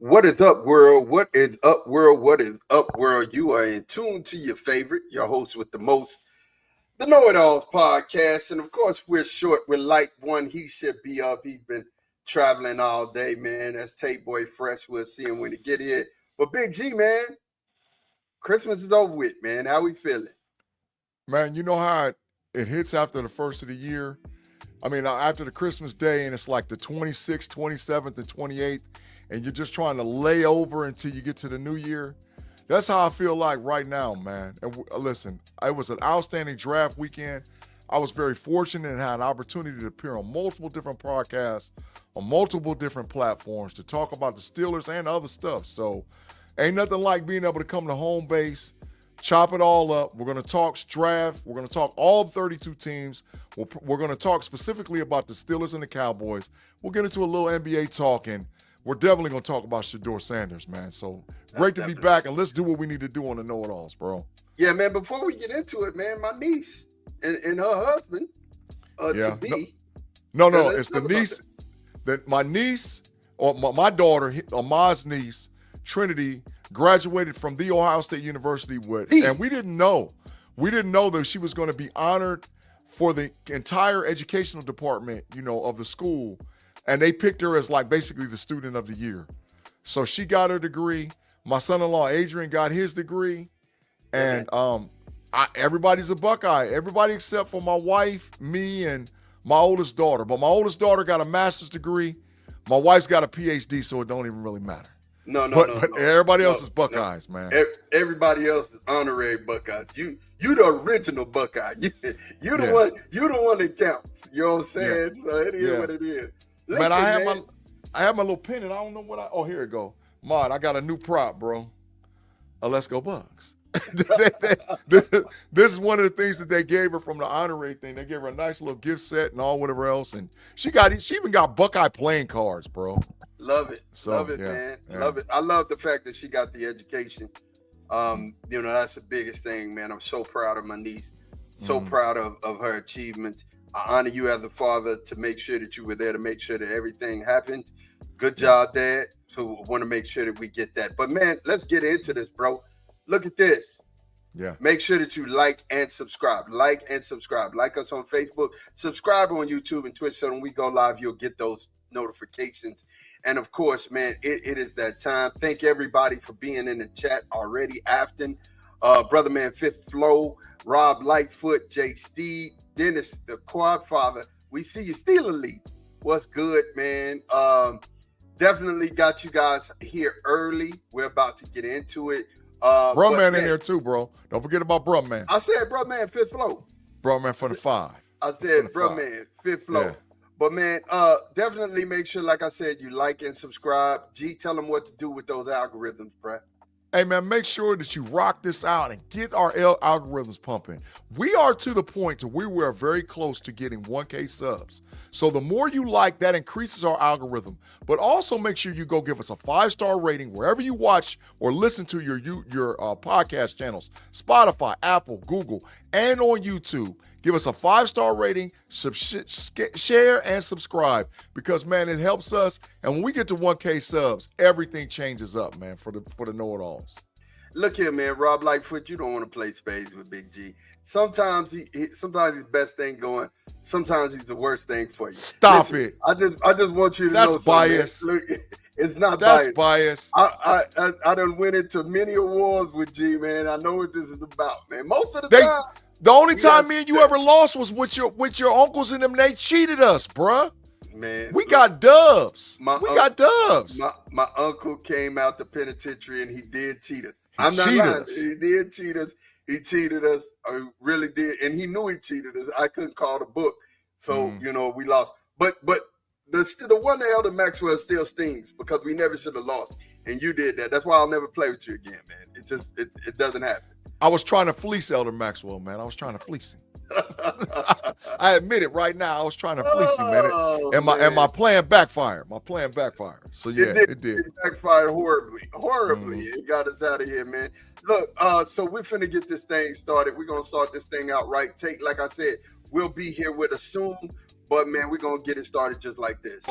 What is up, world? What is up, world? What is up, world? You are in tune to your favorite, your host with the most, the Knoitallz podcast. And of course, we're short. We're light one. He should be up. He's been traveling all day, man. That's Tate Boy Fresh. We'll see him when he get here. But Big G, man, Christmas is over with, man. How we feeling? Man, you know how it hits after the first of the year? I mean, after the Christmas day, and it's like the 26th, 27th, and 28th, and you're just trying to lay over until you get to the new year. That's how I feel like right now, man. And listen, it was an outstanding draft weekend. I was very fortunate and had an opportunity to appear on multiple different podcasts, on multiple different platforms to talk about the Steelers and other stuff. So ain't nothing like being able to come to home base, chop it all up. We're going to talk draft. We're going to talk all 32 teams. We're going to talk specifically about the Steelers and the Cowboys. We'll get into a little NBA talk, and we're definitely going to talk about Shedeur Sanders, man. So great to be back, and let's do what we need to do on the Knoitallz, bro. Yeah, man, before we get into it, man, my niece and her husband to be. No, it's the niece. My niece, or my daughter, Ma's niece, Trinity, graduated from The Ohio State University and we didn't know that she was going to be honored for the entire educational department, of the school. And they picked her as like basically the student of the year. So she got her degree. My son-in-law, Adrian, got his degree. And everybody's a Buckeye. Everybody except for my wife, me, and my oldest daughter. But my oldest daughter got a master's degree. My wife's got a PhD, so it don't even really matter. No. Everybody else is Buckeyes, man. Everybody else is honorary Buckeyes. You the original Buckeye. You the one that counts. You know what I'm saying? Yeah. So it is what it is. Listen, man, I have my little pen, and I don't know what oh, here it go. Mod, I got a new prop, bro. Let's go Bucks. This is one of the things that they gave her from the honorary thing. They gave her a nice little gift set and all whatever else, and she even got Buckeye playing cards, bro. Love it. Love it, man. Love it. I love the fact that she got the education. That's the biggest thing, man. I'm so proud of my niece. So proud of her achievements. I honor you as a father to make sure that you were there to make sure that everything happened. Good job, Dad. So I want to make sure that we get that. But, man, let's get into this, bro. Look at this. Yeah. Make sure that you like and subscribe. Like and subscribe. Like us on Facebook. Subscribe on YouTube and Twitch so when we go live, you'll get those notifications. And, of course, man, it is that time. Thank everybody for being in the chat already. Afton, Brother Man Fifth Flow, Rob Lightfoot, Jay Steed, Dennis, the Quad Father. We see you still elite. What's good, man? Definitely got you guys here early. We're about to get into it. Bro Man in there too, bro. Don't forget about Bro Man. I said Bro Man Fifth Flow. Bro Man for the 5. I said Bro Man Fifth Flow. Yeah. But man, definitely make sure, like I said, you like and subscribe. G, tell them what to do with those algorithms, bro. Hey, man, make sure that you rock this out and get our algorithms pumping. We are to the point to where we are very close to getting 1K subs. So the more you like, that increases our algorithm. But also make sure you go give us a 5-star rating wherever you watch or listen to your podcast channels, Spotify, Apple, Google, and on YouTube. Give us a 5-star rating, share, and subscribe because, man, it helps us. And when we get to 1K subs, everything changes up, man, for the Knoitallz. Look here, man. Rob Lightfoot, you don't want to play spades with Big G. Sometimes sometimes he's the best thing going. Sometimes he's the worst thing for you. Stop it. I just want you to know that's bias. Look, it's not that's bias. I done went into many awards with G, man. I know what this is about, man. Most of the time. The only time me and you ever lost was with your uncles and them. They cheated us, bruh. Man, we got dubs. My uncle came out the penitentiary and he did cheat us. I'm not lying. He did cheat us. He cheated us. I really did, and he knew he cheated us. I couldn't call the book, so we lost. But the one that Elder Maxwell still stings because we never should have lost, and you did that. That's why I'll never play with you again, man. It doesn't happen. I was trying to fleece Elder Maxwell, man. I was trying to fleece him. I admit it right now. I was trying to fleece him, man. And my plan backfired. So yeah, it did. It backfired horribly. It got us out of here, man. Look, so we're finna get this thing started. We're gonna start this thing out right. Tate, like I said, we'll be here with us soon. But man, we're gonna get it started just like this.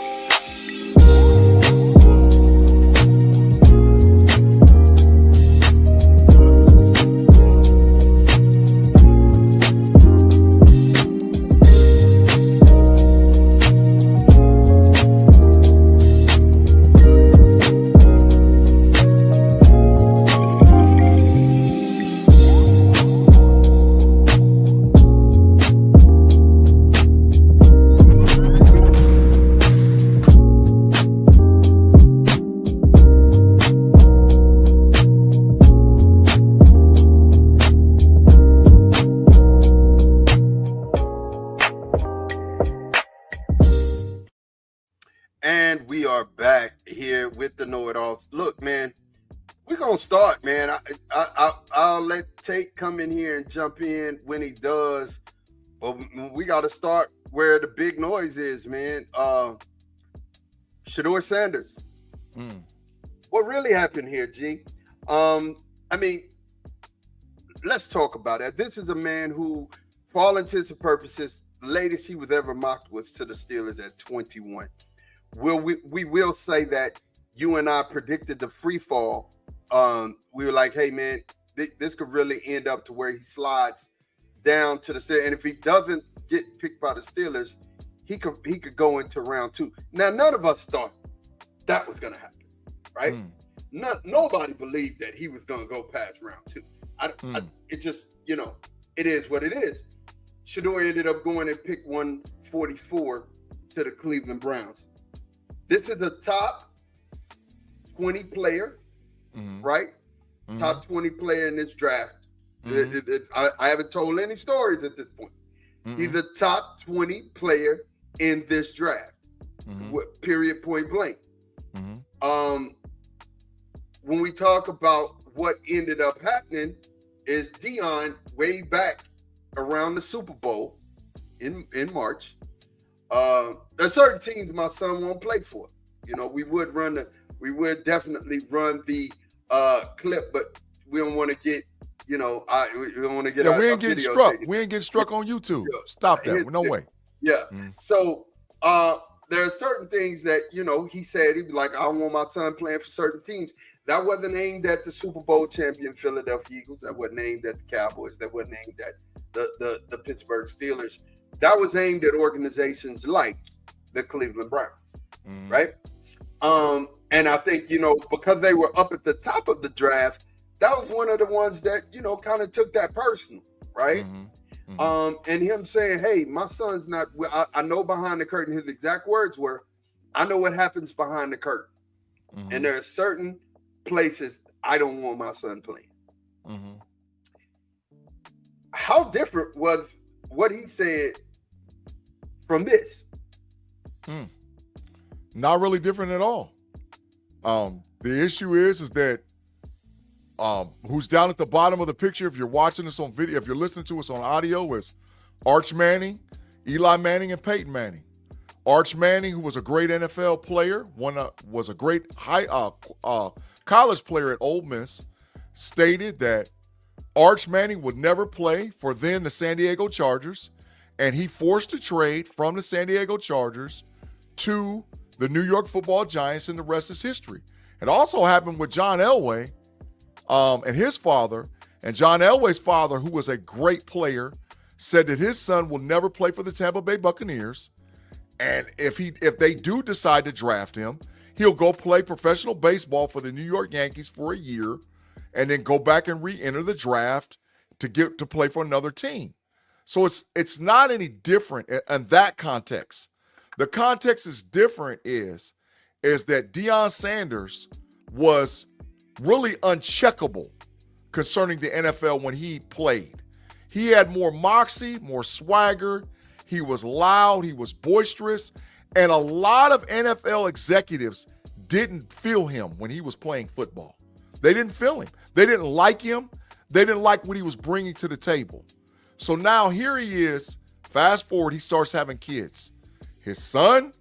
here with the Knoitallz. Look, man, we're gonna start, man. I'll let Tate come in here and jump in when he does. But we got to start where the big noise is, man. Shedeur Sanders. What really happened here, G? I mean, let's talk about it. This is a man who, for all intents and purposes, the latest he was ever mocked was to the Steelers at 21. We will say that you and I predicted the free fall. We were like, hey, man, this could really end up to where he slides down to the Steelers. And if he doesn't get picked by the Steelers, he could go into round 2. Now, none of us thought that was going to happen, right? Nobody believed that he was going to go past round 2. It just, it is what it is. Shedeur ended up going and picked 144 to the Cleveland Browns. This is a top 20 player, right? Top 20 player in this draft. I haven't told any stories at this point. He's a top 20 player in this draft. Period, point blank. When we talk about what ended up happening is Deion way back around the Super Bowl in March. There's certain teams my son won't play for. We would definitely run the clip, but we don't want to get, we don't want to get. Yeah, we ain't getting struck. We ain't getting struck on YouTube. Stop that. No way. Yeah. So there are certain things that, he said, he'd be like, I don't want my son playing for certain teams. That wasn't aimed at the Super Bowl champion Philadelphia Eagles. That wasn't aimed at the Cowboys. That wasn't aimed at the Pittsburgh Steelers. That was aimed at organizations like the Cleveland Browns, right? And I think, because they were up at the top of the draft, that was one of the ones that, kind of took that personal, right? And him saying, hey, my son's not, I know behind the curtain, his exact words were, I know what happens behind the curtain. And there are certain places I don't want my son playing. How different was what he said from this? Not really different at all. The issue is that who's down at the bottom of the picture, if you're watching this on video, if you're listening to us on audio, is Arch Manning, Eli Manning, and Peyton Manning. Arch Manning, who was a great NFL player, was a great college player at Ole Miss, stated that Arch Manning would never play for then the San Diego Chargers, and he forced a trade from the San Diego Chargers to the New York Football Giants, and the rest is history. It also happened with John Elway and his father. And John Elway's father, who was a great player, said that his son will never play for the Tampa Bay Buccaneers. And if they do decide to draft him, he'll go play professional baseball for the New York Yankees for a year and then go back and re-enter the draft to get to play for another team. So it's not any different in that context. The context is different is that Deion Sanders was really uncheckable concerning the NFL when he played. He had more moxie, more swagger. He was loud. He was boisterous. And a lot of NFL executives didn't feel him when he was playing football. They didn't feel him. They didn't like him. They didn't like what he was bringing to the table. So now here he is. Fast forward, he starts having kids. His son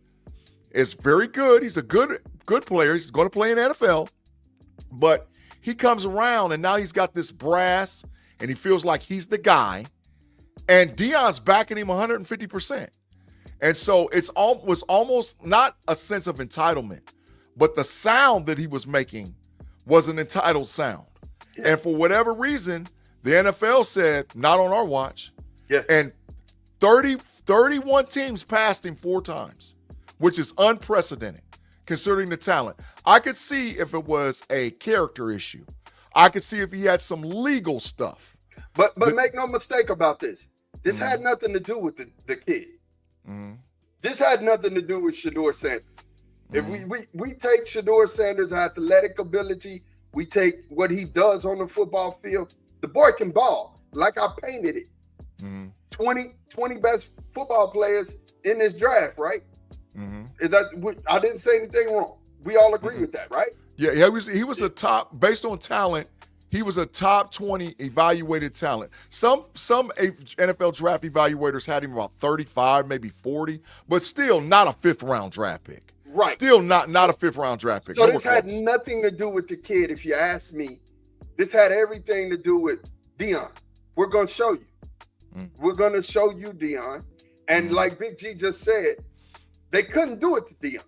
is very good. He's a good player. He's going to play in the NFL. But he comes around, and now he's got this brass, and he feels like he's the guy. And Deion's backing him 150%. And so it was almost not a sense of entitlement, but the sound that he was making was an entitled sound. Yeah. And for whatever reason, the NFL said, not on our watch. Yeah. And 31 teams passed him 4 times, which is unprecedented considering the talent. I could see if it was a character issue. I could see if he had some legal stuff. But make no mistake about this. This had nothing to do with the kid. This had nothing to do with Shedeur Sanders. If we take Shedeur Sanders' athletic ability, we take what he does on the football field, the boy can ball. Like I painted it. 20 best football players in this draft, right? I didn't say anything wrong. We all agree with that, right? Yeah, he was a top, based on talent, he was a top 20 evaluated talent. Some NFL draft evaluators had him about 35, maybe 40, but still not a 5th-round draft pick. Right. Still not a 5th-round draft pick. So this had nothing to do with the kid, if you ask me. This had everything to do with Deion. We're going to show you. We're going to show you Deion. And like Big G just said, they couldn't do it to Deion.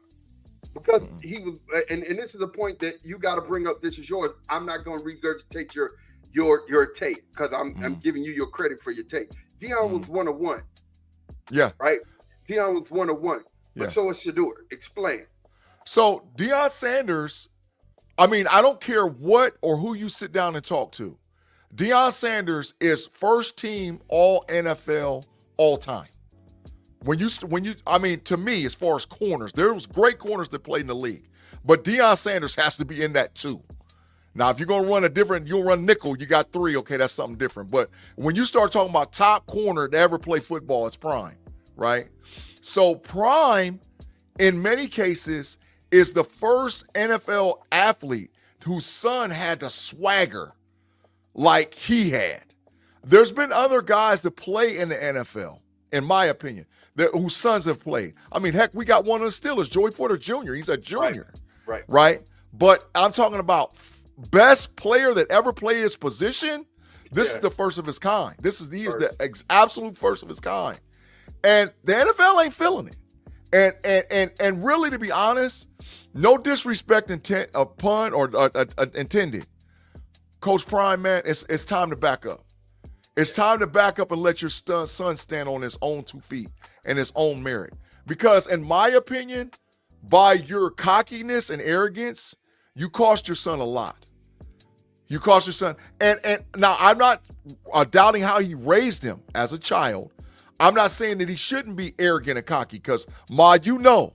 Because he was, and this is the point that you got to bring up. This is yours. I'm not going to regurgitate your tape because I'm giving you your credit for your tape. Deion was 1 of 1. Yeah. Right? Deion was 1 of 1. But Yeah. so is Shedeur. Explain. So Deion Sanders, I mean, I don't care what or who you sit down and talk to. Deion Sanders is first team all NFL all time. When you, I mean, to me, as far as corners, there was great corners that played in the league, but Deion Sanders has to be in that too. Now, if you're going to run a different, you'll run nickel, you got 3, okay, that's something different. But when you start talking about top corner to ever play football, it's Prime, right? So Prime, in many cases, is the first NFL athlete whose son had the swagger like he had. There's been other guys that play in the NFL, in my opinion, whose sons have played. I mean, heck, we got one of the Steelers, Joey Porter Jr. He's a junior, right? But I'm talking about best player that ever played his position. This is the first of his kind. He is the absolute first of his kind. And the NFL ain't feeling it. And really, to be honest, no disrespect pun or intended. Coach Prime, man, it's time to back up. It's time to back up and let your son stand on his own 2 feet and his own merit. Because in my opinion, by your cockiness and arrogance, you cost your son a lot. You cost your son. And now I'm not doubting how he raised him as a child. I'm not saying that he shouldn't be arrogant and cocky because, Ma, you know,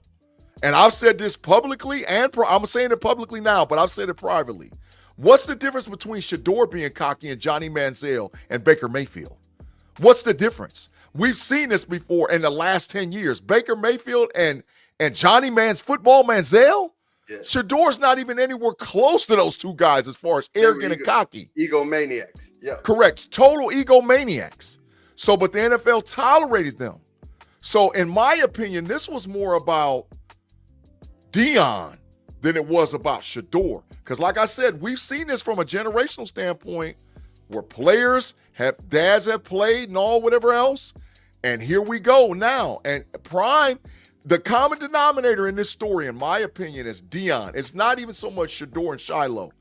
and I've said this publicly and I'm saying it publicly now, but I've said it privately. What's the difference between Shedeur being cocky and Johnny Manziel and Baker Mayfield? What's the difference? We've seen this before in the last 10 years. Baker Mayfield and Johnny Football Manziel? Yeah. Shedeur's not even anywhere close to those 2 guys as far as arrogant and cocky. Egomaniacs. Yeah. Correct. Total egomaniacs. So, but the NFL tolerated them. So, in my opinion, this was more about Deion than it was about Shedeur. Because like I said, we've seen this from a generational standpoint where dads have played and all whatever else. And here we go now. And Prime, the common denominator in this story, in my opinion, is Deion. It's not even so much Shedeur and Shiloh.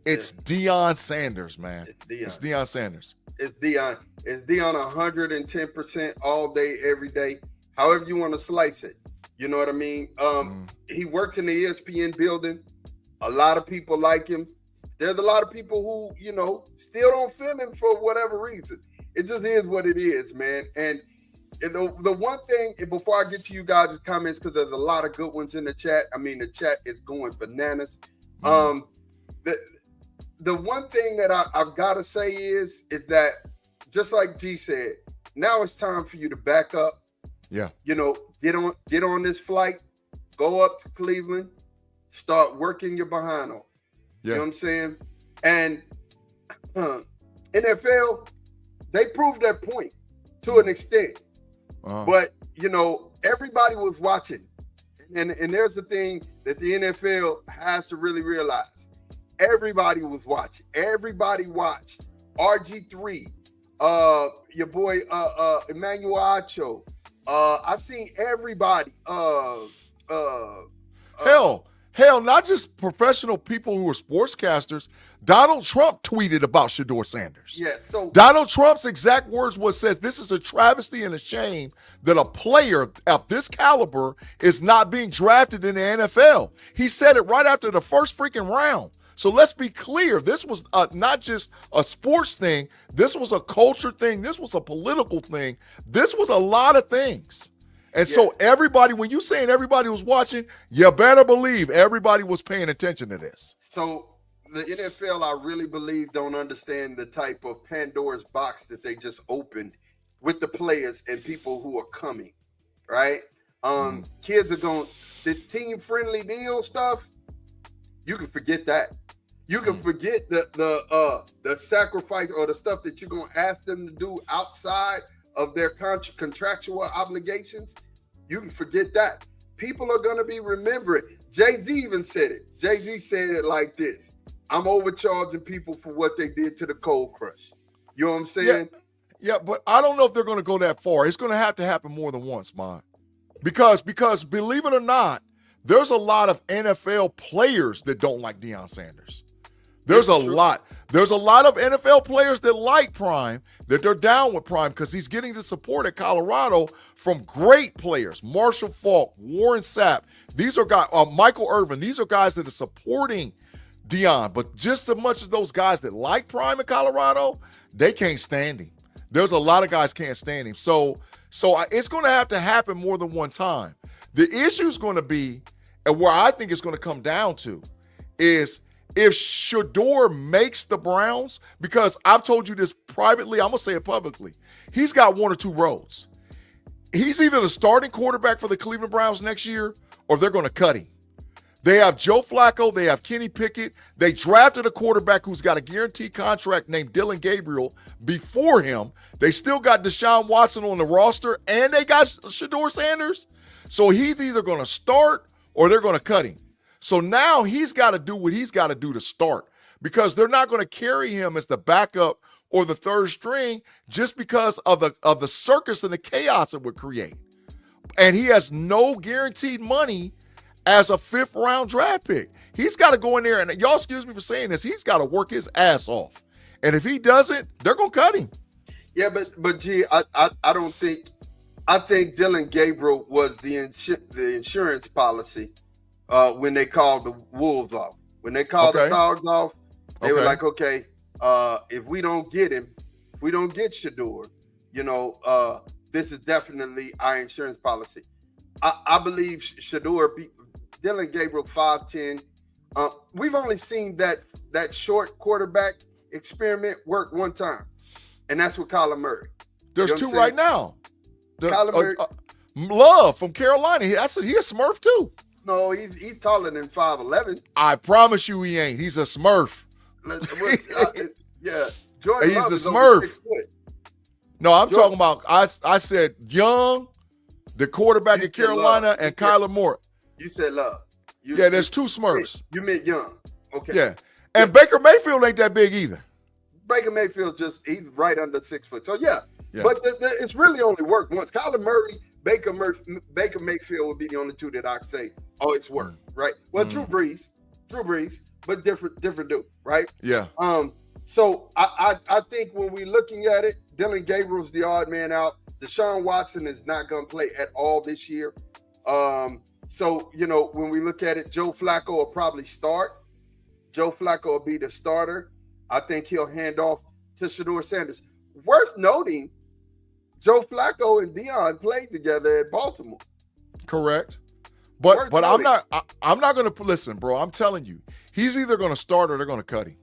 It's Deion Sanders, man. It's Deion Sanders. It's Deion. It's Deion 110% all day, every day. However you want to slice it. You know what I mean? He works in the ESPN building. A lot of people like him. There's a lot of people who, you know, still don't feel him for whatever reason. It just is what it is, man. And the one thing, before I get to you guys' comments, because there's a lot of good ones in the chat. I mean, the chat is going bananas. The one thing that I've got to say is that, just like G said, now it's time for you to back up. Yeah. You know, get on this flight, go up to Cleveland, start working your behind off. Yeah. You know what I'm saying? And NFL, they proved their point to an extent. But, you know, everybody was watching. And there's the thing that the NFL has to really realize. Everybody was watching. Everybody watched. RG3, your boy Emmanuel Acho. I seen everybody. Hell, not just professional people who are sportscasters. Donald Trump tweeted about Shedeur Sanders. Yeah, so Donald Trump's exact words says this is a travesty and a shame that a player of this caliber is not being drafted in the NFL. He said it right after the first freaking round. So let's be clear. This was not just a sports thing. This was a culture thing. This was a political thing. This was a lot of things. And so everybody, when you saying everybody was watching, you better believe everybody was paying attention to this. So the NFL, I really believe, don't understand the type of Pandora's box that they just opened with the players and people who are coming, right? Kids are going, the team-friendly deal stuff, you can forget that. You can forget the sacrifice or the stuff that you're gonna ask them to do outside of their contractual obligations. You can forget that. People are gonna be remembering. Jay-Z even said it. Jay-Z said it like this: I'm overcharging people for what they did to the Cold Crush. You know what I'm saying? Yeah, but I don't know if they're going to go that far. It's going to have to happen more than once, man. Because believe it or not, there's a lot of NFL players that don't like Deion Sanders. There's a lot. There's a lot of NFL players that like Prime, that they're down with Prime because he's getting the support at Colorado from great players. Marshall Faulk, Warren Sapp. These are guys, Michael Irvin. These are guys that are supporting Deion. But just as much as those guys that like Prime in Colorado, they can't stand him. There's a lot of guys can't stand him. So it's going to have to happen more than one time. The issue is going to be, and where I think it's going to come down to, is if Shedeur makes the Browns, because I've told you this privately, I'm going to say it publicly, he's got one or two roads. He's either the starting quarterback for the Cleveland Browns next year, or they're going to cut him. They have Joe Flacco. They have Kenny Pickett. They drafted a quarterback who's got a guaranteed contract named Dylan Gabriel before him. They still got Deshaun Watson on the roster, and they got Shedeur Sanders. So he's either going to start or they're going to cut him. So now he's got to do what he's got to do to start, because they're not going to carry him as the backup or the third string just because of the circus and the chaos it would create. And he has no guaranteed money as a fifth-round draft pick. He's got to go in there, and y'all excuse me for saying this, he's got to work his ass off. And if he doesn't, they're going to cut him. Yeah, but G, I don't think – I think Dylan Gabriel was the insurance policy when they called the Wolves off. When they called the Dogs off, they were like, okay, if we don't get him, if we don't get Shedeur, this is definitely our insurance policy. I believe Shedeur Dylan Gabriel 5'10". We've only seen that short quarterback experiment work one time, and that's with Kyler Murray. There's two right now. Kyler Murray, Love from Carolina. He a Smurf too. No, he's taller than 5'11". I promise you, he ain't. He's a Smurf. Yeah, Jordan he's Love a is Smurf. over 6 foot. No, I'm talking about. I said Young, the quarterback at Carolina, and Kyler Moore. You said Love. There's two Smurfs. You meant Young. Okay. Yeah. And Baker Mayfield ain't that big either. Baker Mayfield he's right under 6 foot. So yeah. But it's really only worked once. Kyler Murray, Baker Mayfield would be the only two that I say, oh, it's worked, right? Well, Drew Brees, but different dude, right? Yeah. So I think when we're looking at it, Dylan Gabriel's the odd man out. Deshaun Watson is not going to play at all this year. So, when we look at it, Joe Flacco will probably start. Joe Flacco will be the starter. I think he'll hand off to Shedeur Sanders. Worth noting, Joe Flacco and Deion played together at Baltimore. Correct. But I'm not going to listen, bro. I'm telling you, he's either going to start or they're going to cut him.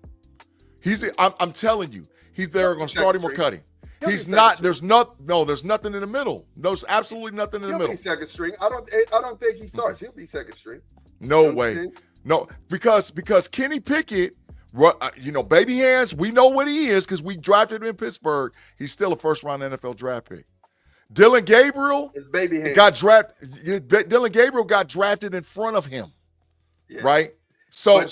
I'm telling you, they're going to start him or cut him. He's not. There's nothing in the middle. There's absolutely nothing in the middle. He'll be second string. I don't think he starts. He'll be second string. No way. No, because Kenny Pickett, baby hands, we know what he is because we drafted him in Pittsburgh. He's still a first-round NFL draft pick. Dylan Gabriel got drafted. Dylan Gabriel got drafted in front of him, right? So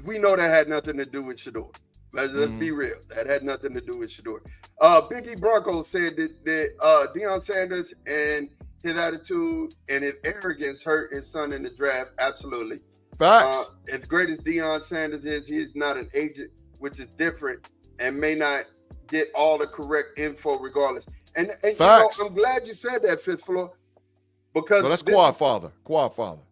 we know that had nothing to do with Shedeur. Let's be real. That had nothing to do with Shedeur. Biggie Bronco said that Deion Sanders and his attitude and his arrogance hurt his son in the draft. Absolutely. Facts. As great as Deion Sanders is, he is not an agent, which is different and may not get all the correct info regardless. And Facts. I'm glad you said that, Fifth Floor. Because that's Quad Father.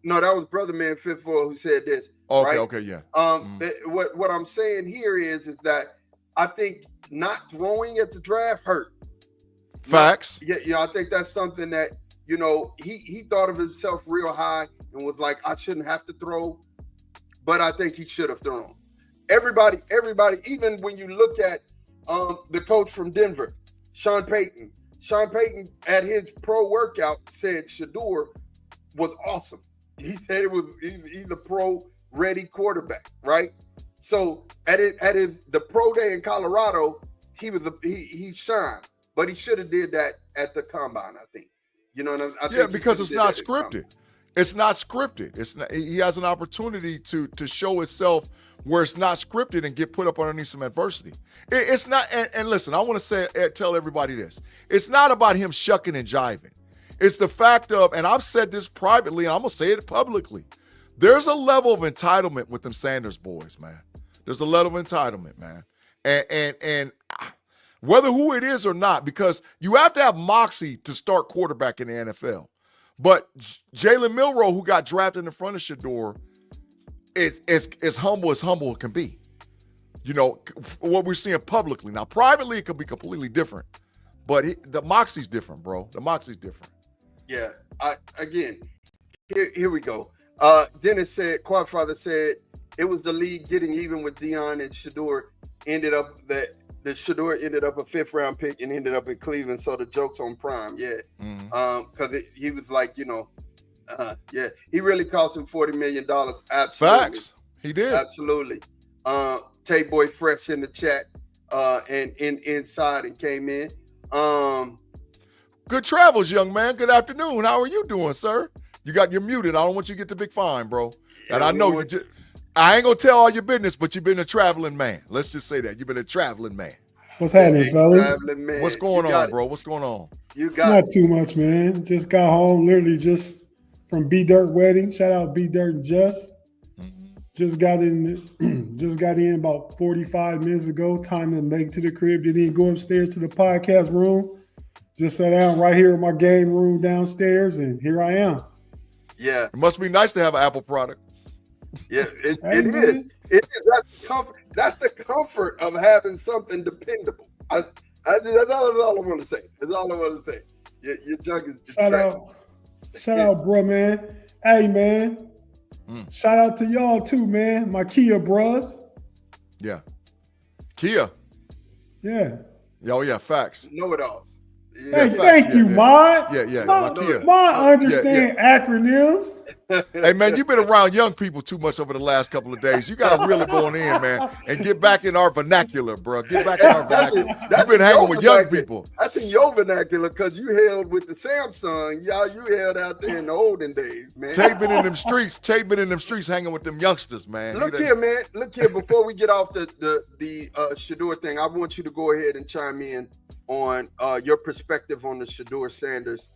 No, that was Brother Man Fifth Floor who said this. Okay, yeah. What I'm saying here is that I think not throwing at the draft hurt. Facts. I think that's something that, he thought of himself real high and was like, I shouldn't have to throw, but I think he should have thrown. Everybody, even when you look at the coach from Denver, Sean Payton at his pro workout said Shedeur was awesome. He said he's a pro ready quarterback, right? So the pro day in Colorado, he shined, but he should have did that at the combine, I think. You know what I think because it's not scripted. It's not scripted. It's not. He has an opportunity to show itself where it's not scripted and get put up underneath some adversity. It's not. And listen, I want to tell everybody this. It's not about him shucking and jiving. It's the fact of, and I've said this privately, and I'm gonna say it publicly. There's a level of entitlement with them Sanders boys, man. There's a level of entitlement, man. And whether who it is or not, because you have to have moxie to start quarterback in the NFL. But Jalen Milroe, who got drafted in front of Shedeur, is humble as humble can be. You know, what we're seeing publicly. Now, privately, it could be completely different. But the moxie's different, bro. The moxie's different. Yeah. Here we go. Dennis said, Quadfather said, it was the league getting even with Deion, and Shedeur ended up Shedeur ended up a 5th round pick and ended up in Cleveland. So the joke's on Prime. Yeah. Because he was like, you know, he really cost him $40 million. Absolutely. Facts. He did. Absolutely. Tay Boy Fresh in the chat and inside and came in. Good travels, young man. Good afternoon. How are you doing, sir? You're muted. I don't want you to get the big fine, bro. And I know I ain't gonna tell all your business, but you've been a traveling man. Let's just say that. You've been a traveling man. What's happening, fellas? What's going on, bro? What's going on? You got Not too much, man. Just got home, literally just from B Dirt wedding. Shout out B Dirt and Just. Just got in about 45 minutes ago. Time to make it to the crib. Didn't go upstairs to the podcast room. Just sat down right here in my game room downstairs, and here I am. Yeah. It must be nice to have an Apple product. Yeah, it is. It is. That's the comfort of having something dependable. That's all I want to say. That's all I want to say. Your junk is distracting. Shout out, bro, man. Hey, man. Shout out to y'all too, man. My Kia bros. Yeah. Kia. Yeah. Oh, yeah, facts. Know-it-alls. Yeah, thank you, Mod. Yeah. Mod understand acronyms. Hey, man, you've been around young people too much over the last couple of days. You got to really go in, man, and get back in our vernacular, bro. Get back in our vernacular. You've been hanging with young people. That's in your vernacular because you held with the Samsung. Y'all, you held out there in the olden days, man. Tate been in them streets hanging with them youngsters, man. Look here, man. Look here. Before we get off the Shedeur thing, I want you to go ahead and chime in on your perspective on the Shedeur Sanders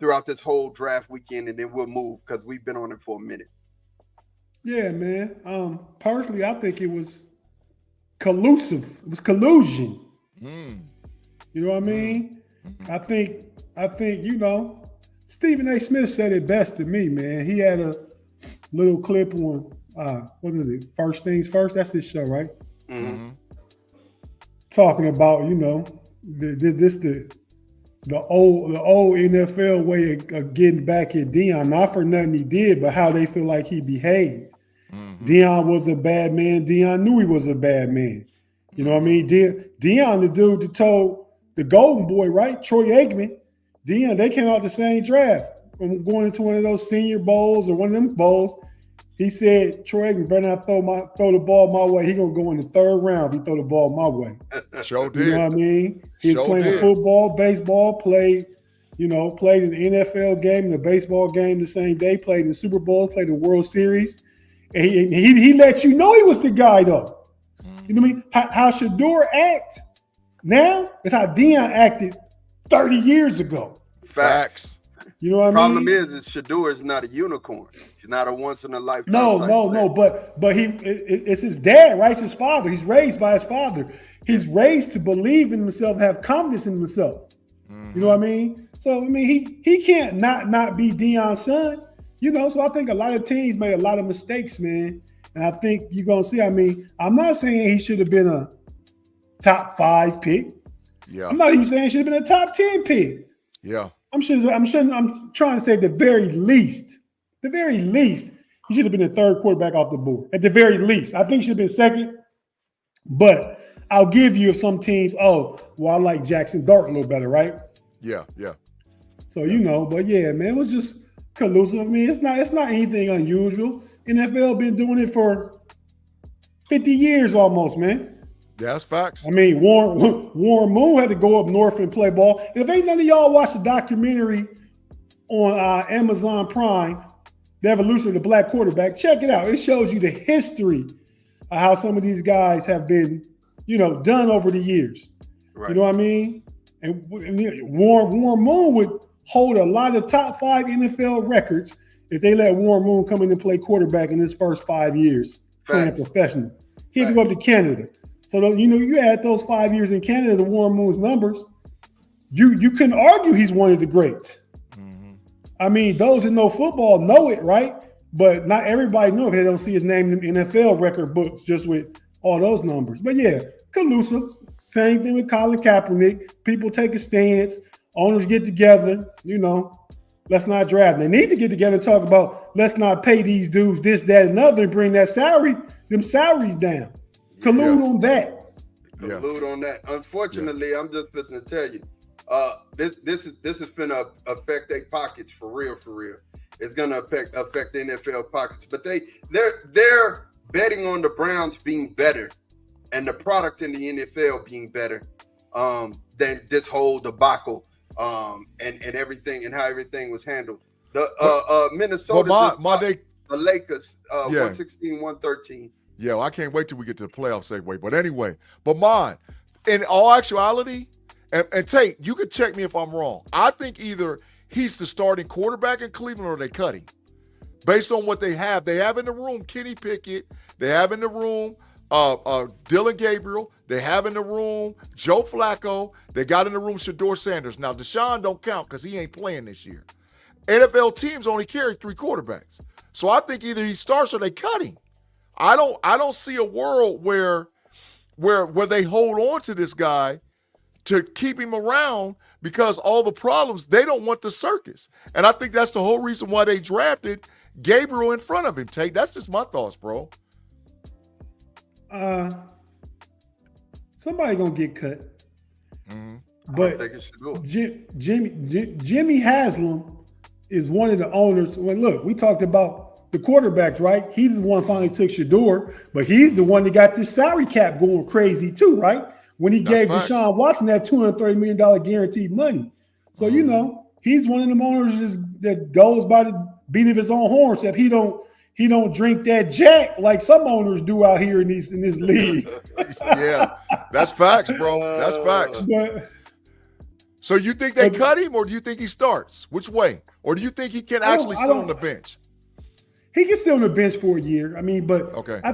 throughout this whole draft weekend, and then we'll move because we've been on it for a minute. Yeah, man. Personally, I think it was collusive. It was collusion. You know what I mean? I think, you know, Stephen A. Smith said it best to me, man. He had a little clip on what is it? First Things First. That's his show, right? Talking about, you know, the old NFL way of getting back at Deion, not for nothing he did, but how they feel like he behaved. Deion was a bad man. Deion knew he was a bad man. You know what I mean? Deion, the dude that told the Golden Boy, right? Troy Aikman, Deion, they came out the same draft. Going into one of those Senior Bowls or one of them bowls, he said, Troy Aikman better not throw the ball my way. He gonna go in the 3rd round if he throw the ball my way. Sure did. You know what I mean? He was playing football, baseball, played in the NFL game, in the baseball game the same day, played in the Super Bowl, played the World Series. And he let you know he was the guy, though. You know what I mean? How Shedeur act now is how Deion acted 30 years ago. Facts. You know what I mean? Problem is Shedeur is not a unicorn. He's not a once in a lifetime. No. But it's his dad, right? It's his father. He's raised by his father. He's raised to believe in himself, have confidence in himself. You know what I mean? So I mean, he can't not be Deion's son. You know, so I think a lot of teams made a lot of mistakes, man. And I think you're gonna see. I mean, I'm not saying he should have been a top 5 pick. Yeah. I'm not even saying he should have been a top 10 pick. Yeah. I'm trying to say the very least, he should have been the 3rd quarterback off the board. At the very least. I think he should have been 2nd. But I'll give you some teams, I like Jackson Dart a little better, right? Yeah. So, you know, but yeah, man, it was just collusive. I mean, it's not anything unusual. NFL been doing it for 50 years almost, man. Yeah, that's facts. I mean, Warren Moon had to go up north and play ball. If ain't none of y'all watch the documentary on Amazon Prime, The Evolution of the Black Quarterback, check it out. It shows you the history of how some of these guys have been, done over the years. Right. You know what I mean? And Warren Moon would hold a lot of top 5 NFL records if they let Warren Moon come in and play quarterback in his first 5 years playing professional. He had to go up to Canada. So, you add those 5 years in Canada to Warren Moon's numbers, you couldn't argue he's one of the greats. Mm-hmm. I mean, those that know football know it, right? But not everybody knows. They don't see his name in the NFL record books just with all those numbers. But yeah, Calusa, same thing with Colin Kaepernick. People take a stance. Owners get together, let's not draft. They need to get together and talk about let's not pay these dudes this, that, and other and bring them salaries down. Collude on that. Collude on that. Unfortunately, I'm just going to tell you, this is going to affect their pockets for real. It's going to affect the NFL pockets. But they're betting on the Browns being better and the product in the NFL being better than this whole debacle and everything and how everything was handled. The Minnesota, the Lakers, 116-113. Yeah, well, I can't wait till we get to the playoff segue. But anyway, in all actuality, and Tate, you could check me if I'm wrong. I think either he's the starting quarterback in Cleveland or they cut him. Based on what they have. They have in the room Kenny Pickett. They have in the room Dylan Gabriel. They have in the room Joe Flacco. They got in the room Shedeur Sanders. Now, Deshaun don't count because he ain't playing this year. NFL teams only carry 3 quarterbacks. So I think either he starts or they cut him. I don't see a world where they hold on to this guy to keep him around because all the problems, they don't want the circus. And I think that's the whole reason why they drafted Gabriel in front of him, Tate. That's just my thoughts, bro. Somebody gonna get cut. Mm-hmm. But Jimmy Haslam is one of the owners. Well, look, we talked about the quarterbacks, right? He's the one finally took Shedeur, but he's the one that got this salary cap going crazy too, right? When he gave Deshaun Watson that $230 million guaranteed money. So, he's one of them owners that goes by the beat of his own horn, except he don't drink that jack like some owners do out here in this league. Yeah, that's facts, bro. That's facts. So you think they cut him or do you think he starts? Which way? Or do you think he can actually sit on the bench? He can sit on the bench for a year. I mean, but okay. I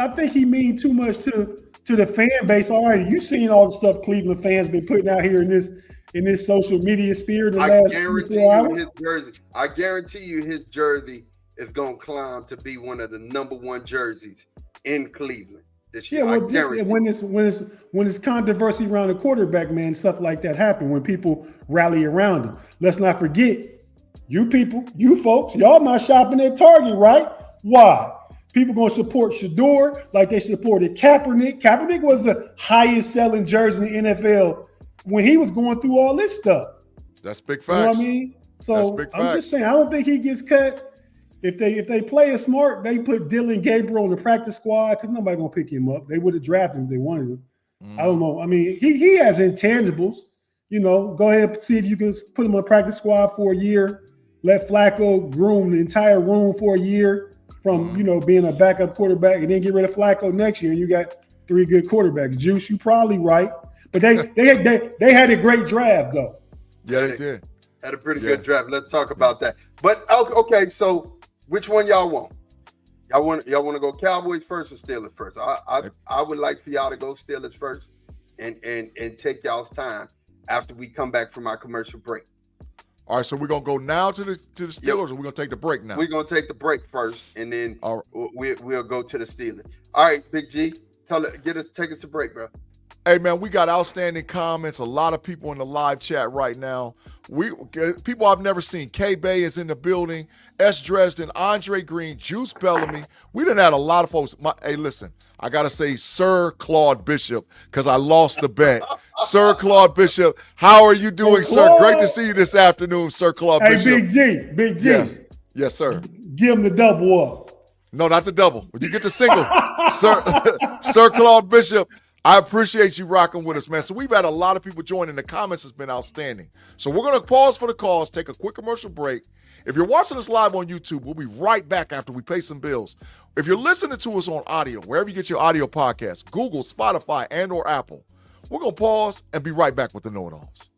think he means too much to the fan base already. You've seen all the stuff Cleveland fans been putting out here in this social media sphere the last 24 hours. I guarantee you his jersey is gonna climb to be one of the number 1 jerseys in Cleveland this year. Yeah, when it's controversy around the quarterback, man, stuff like that happen when people rally around him. Let's not forget. You folks, y'all not shopping at Target, right? Why? People going to support Shedeur like they supported Kaepernick. Kaepernick was the highest selling jersey in the NFL when he was going through all this stuff. That's big facts. You know what I mean? So I'm just saying, I don't think he gets cut. If they play it smart, they put Dylan Gabriel on the practice squad because nobody going to pick him up. They would have drafted him if they wanted him. I don't know. I mean, he has intangibles. Go ahead and see if you can put him on the practice squad for a year. Let Flacco groom the entire room for a year from, being a backup quarterback and then get rid of Flacco next year. And you got 3 good quarterbacks. Juice, you probably right. But they had a great draft, though. Yeah, they did. Had a pretty good draft. Let's talk about that. But, okay, so which one y'all want? Y'all want to go Cowboys first or Steelers first? I would like for y'all to go Steelers first and take y'all's time after we come back from our commercial break. All right, so we're going to go now to the Steelers, or we're going to take the break now? We're going to take the break first, and then we'll go to the Steelers. All right, Big G, take us a break, bro. Hey, man, we got outstanding comments. A lot of people in the live chat right now. People I've never seen. K-Bay is in the building. S. Dresden, Andre Green, Juice Bellamy. We done had a lot of folks. Hey, listen, I got to say Sir Claude Bishop because I lost the bet. Sir Claude Bishop, how are you doing, sir? Great to see you this afternoon, Sir Claude Bishop. Hey, Big G. Yeah. Yes, sir. Give him the double up. No, not the double. When you get the single, Sir Claude Bishop, I appreciate you rocking with us, man. So we've had a lot of people joining. The comments has been outstanding. So we're going to pause for the calls, take a quick commercial break. If you're watching us live on YouTube, we'll be right back after we pay some bills. If you're listening to us on audio, wherever you get your audio podcasts, Google, Spotify, and or Apple, we're going to pause and be right back with the Knoitallz.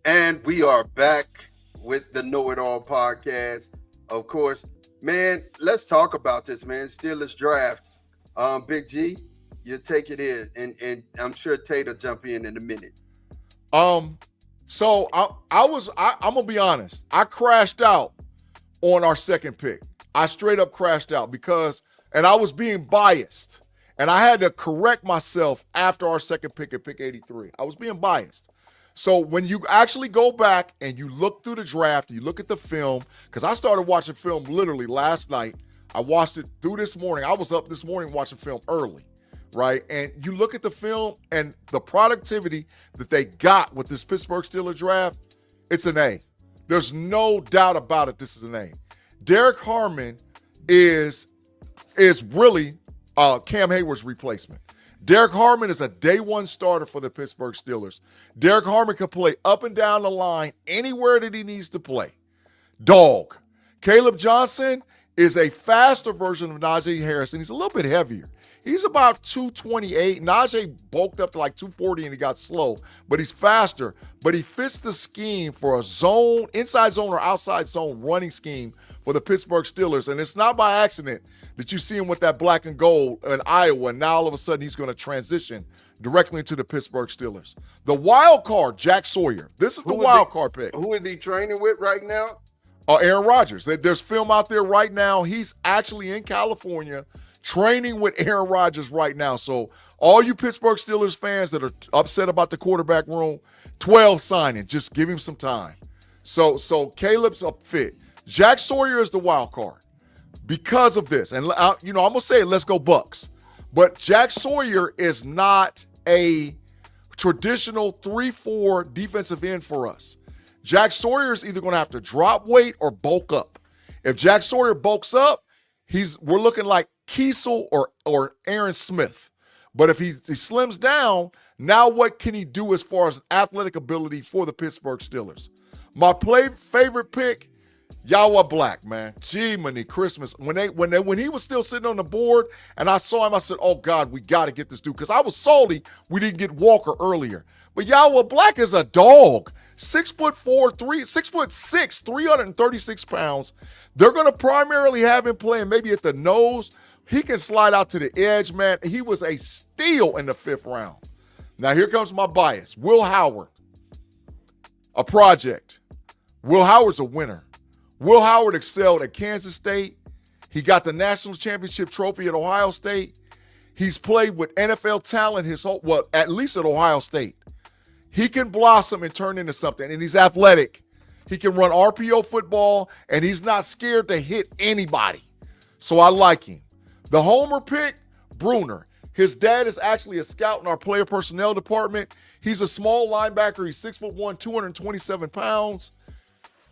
And we are back with the Know It All podcast. Of course, man, let's talk about this, man. Steelers draft. Big G, you take it in, and I'm sure Tate'll jump in a minute. So I'm gonna be honest. I crashed out on our second pick. I straight up crashed out and I was being biased, and I had to correct myself after our second pick at pick 83. I was being biased. So when you actually go back and you look through the draft, you look at the film, because I started watching film literally last night. I watched it through this morning. I was up this morning watching film early, right? And you look at the film and the productivity that they got with this Pittsburgh Steelers draft, it's an A. There's no doubt about it. This is an A. Derek Harmon is really Cam Hayward's replacement. Derek Harmon is a day one starter for the Pittsburgh Steelers. Derek Harmon can play up and down the line anywhere that he needs to play. Dog. Caleb Johnson is a faster version of Najee Harris, and he's a little bit heavier. He's about 228. Najee bulked up to like 240 and he got slow, but he's faster. But he fits the scheme for a zone, inside zone or outside zone running scheme for the Pittsburgh Steelers. And it's not by accident that you see him with that black and gold in Iowa, and now all of a sudden he's going to transition directly into the Pittsburgh Steelers. The wild card, Jack Sawyer. This is the wild card pick. Who is he training with right now? Aaron Rodgers. There's film out there right now. He's actually in California training with Aaron Rodgers right now. So all you Pittsburgh Steelers fans that are upset about the quarterback room, 12 signing. Just give him some time. So Caleb's up fit. Jack Sawyer is the wild card because of this. And, I'm going to say it, let's go Bucks. But Jack Sawyer is not a traditional 3-4 defensive end for us. Jack Sawyer is either going to have to drop weight or bulk up. If Jack Sawyer bulks up, we're looking like Kiesel or Aaron Smith. But if he slims down, now what can he do as far as athletic ability for the Pittsburgh Steelers? My favorite pick, Yahweh Black, man. Gee, Money Christmas. When he was still sitting on the board and I saw him, I said, oh God, we got to get this dude. Because I was salty we didn't get Walker earlier. But Yahweh Black is a dog. 6'4", 6'6", 336 pounds. They're going to primarily have him playing maybe at the nose. He can slide out to the edge, man. He was a steal in the 5th round. Now here comes my bias. Will Howard, a project. Will Howard's a winner. Will Howard excelled at Kansas State. He got the national championship trophy at Ohio State. He's played with NFL talent at least at Ohio State. He can blossom and turn into something, and he's athletic. He can run RPO football, and he's not scared to hit anybody. So I like him. The homer pick, Bruner. His dad is actually a scout in our player personnel department. He's a small linebacker. He's 6'1", 227 pounds.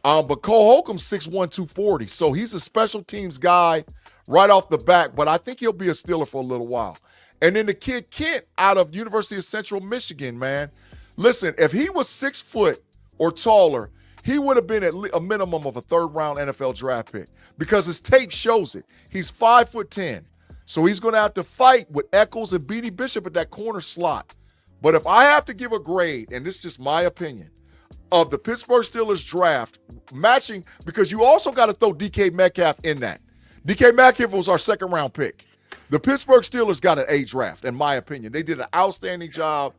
But Cole Holcomb's 6'1", 240. So he's a special teams guy right off the bat, but I think he'll be a Steeler for a little while. And then the kid Kent out of University of Central Michigan, man. Listen, if he was 6 foot or taller, he would have been at a minimum of a 3rd round NFL draft pick because his tape shows it. He's 5'10". So he's going to have to fight with Eccles and Beanie Bishop at that corner slot. But if I have to give a grade, and this is just my opinion, of the Pittsburgh Steelers draft matching, because you also got to throw DK Metcalf in that. DK Metcalf was our 2nd round pick. The Pittsburgh Steelers got an A draft, in my opinion. They did an outstanding job.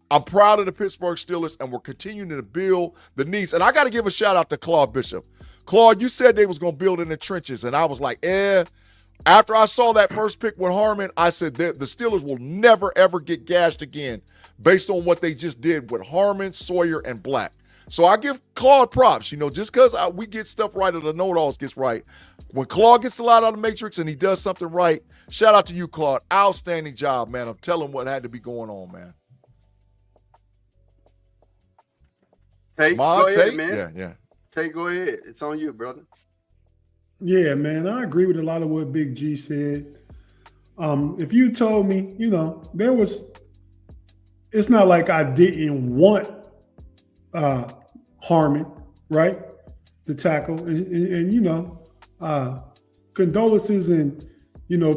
I'm proud of the Pittsburgh Steelers, and we're continuing to build the needs. And I got to give a shout-out to Claude Bishop. Claude, you said they was going to build in the trenches, and I was like, After I saw that first pick with Harmon, I said the Steelers will never, ever get gashed again based on what they just did with Harmon, Sawyer, and Black. So I give Claude props, just because we get stuff right or the Knoitallz gets right. When Claude gets a lot out of the matrix and he does something right, shout out to you, Claude. Outstanding job, man. I'm telling what had to be going on, man. Tate, Go ahead, man. Yeah. Tate, go ahead. It's on you, brother. Yeah, man, I agree with a lot of what Big G said. If you told me, it's not like I didn't want Harmon, right, to tackle, and condolences and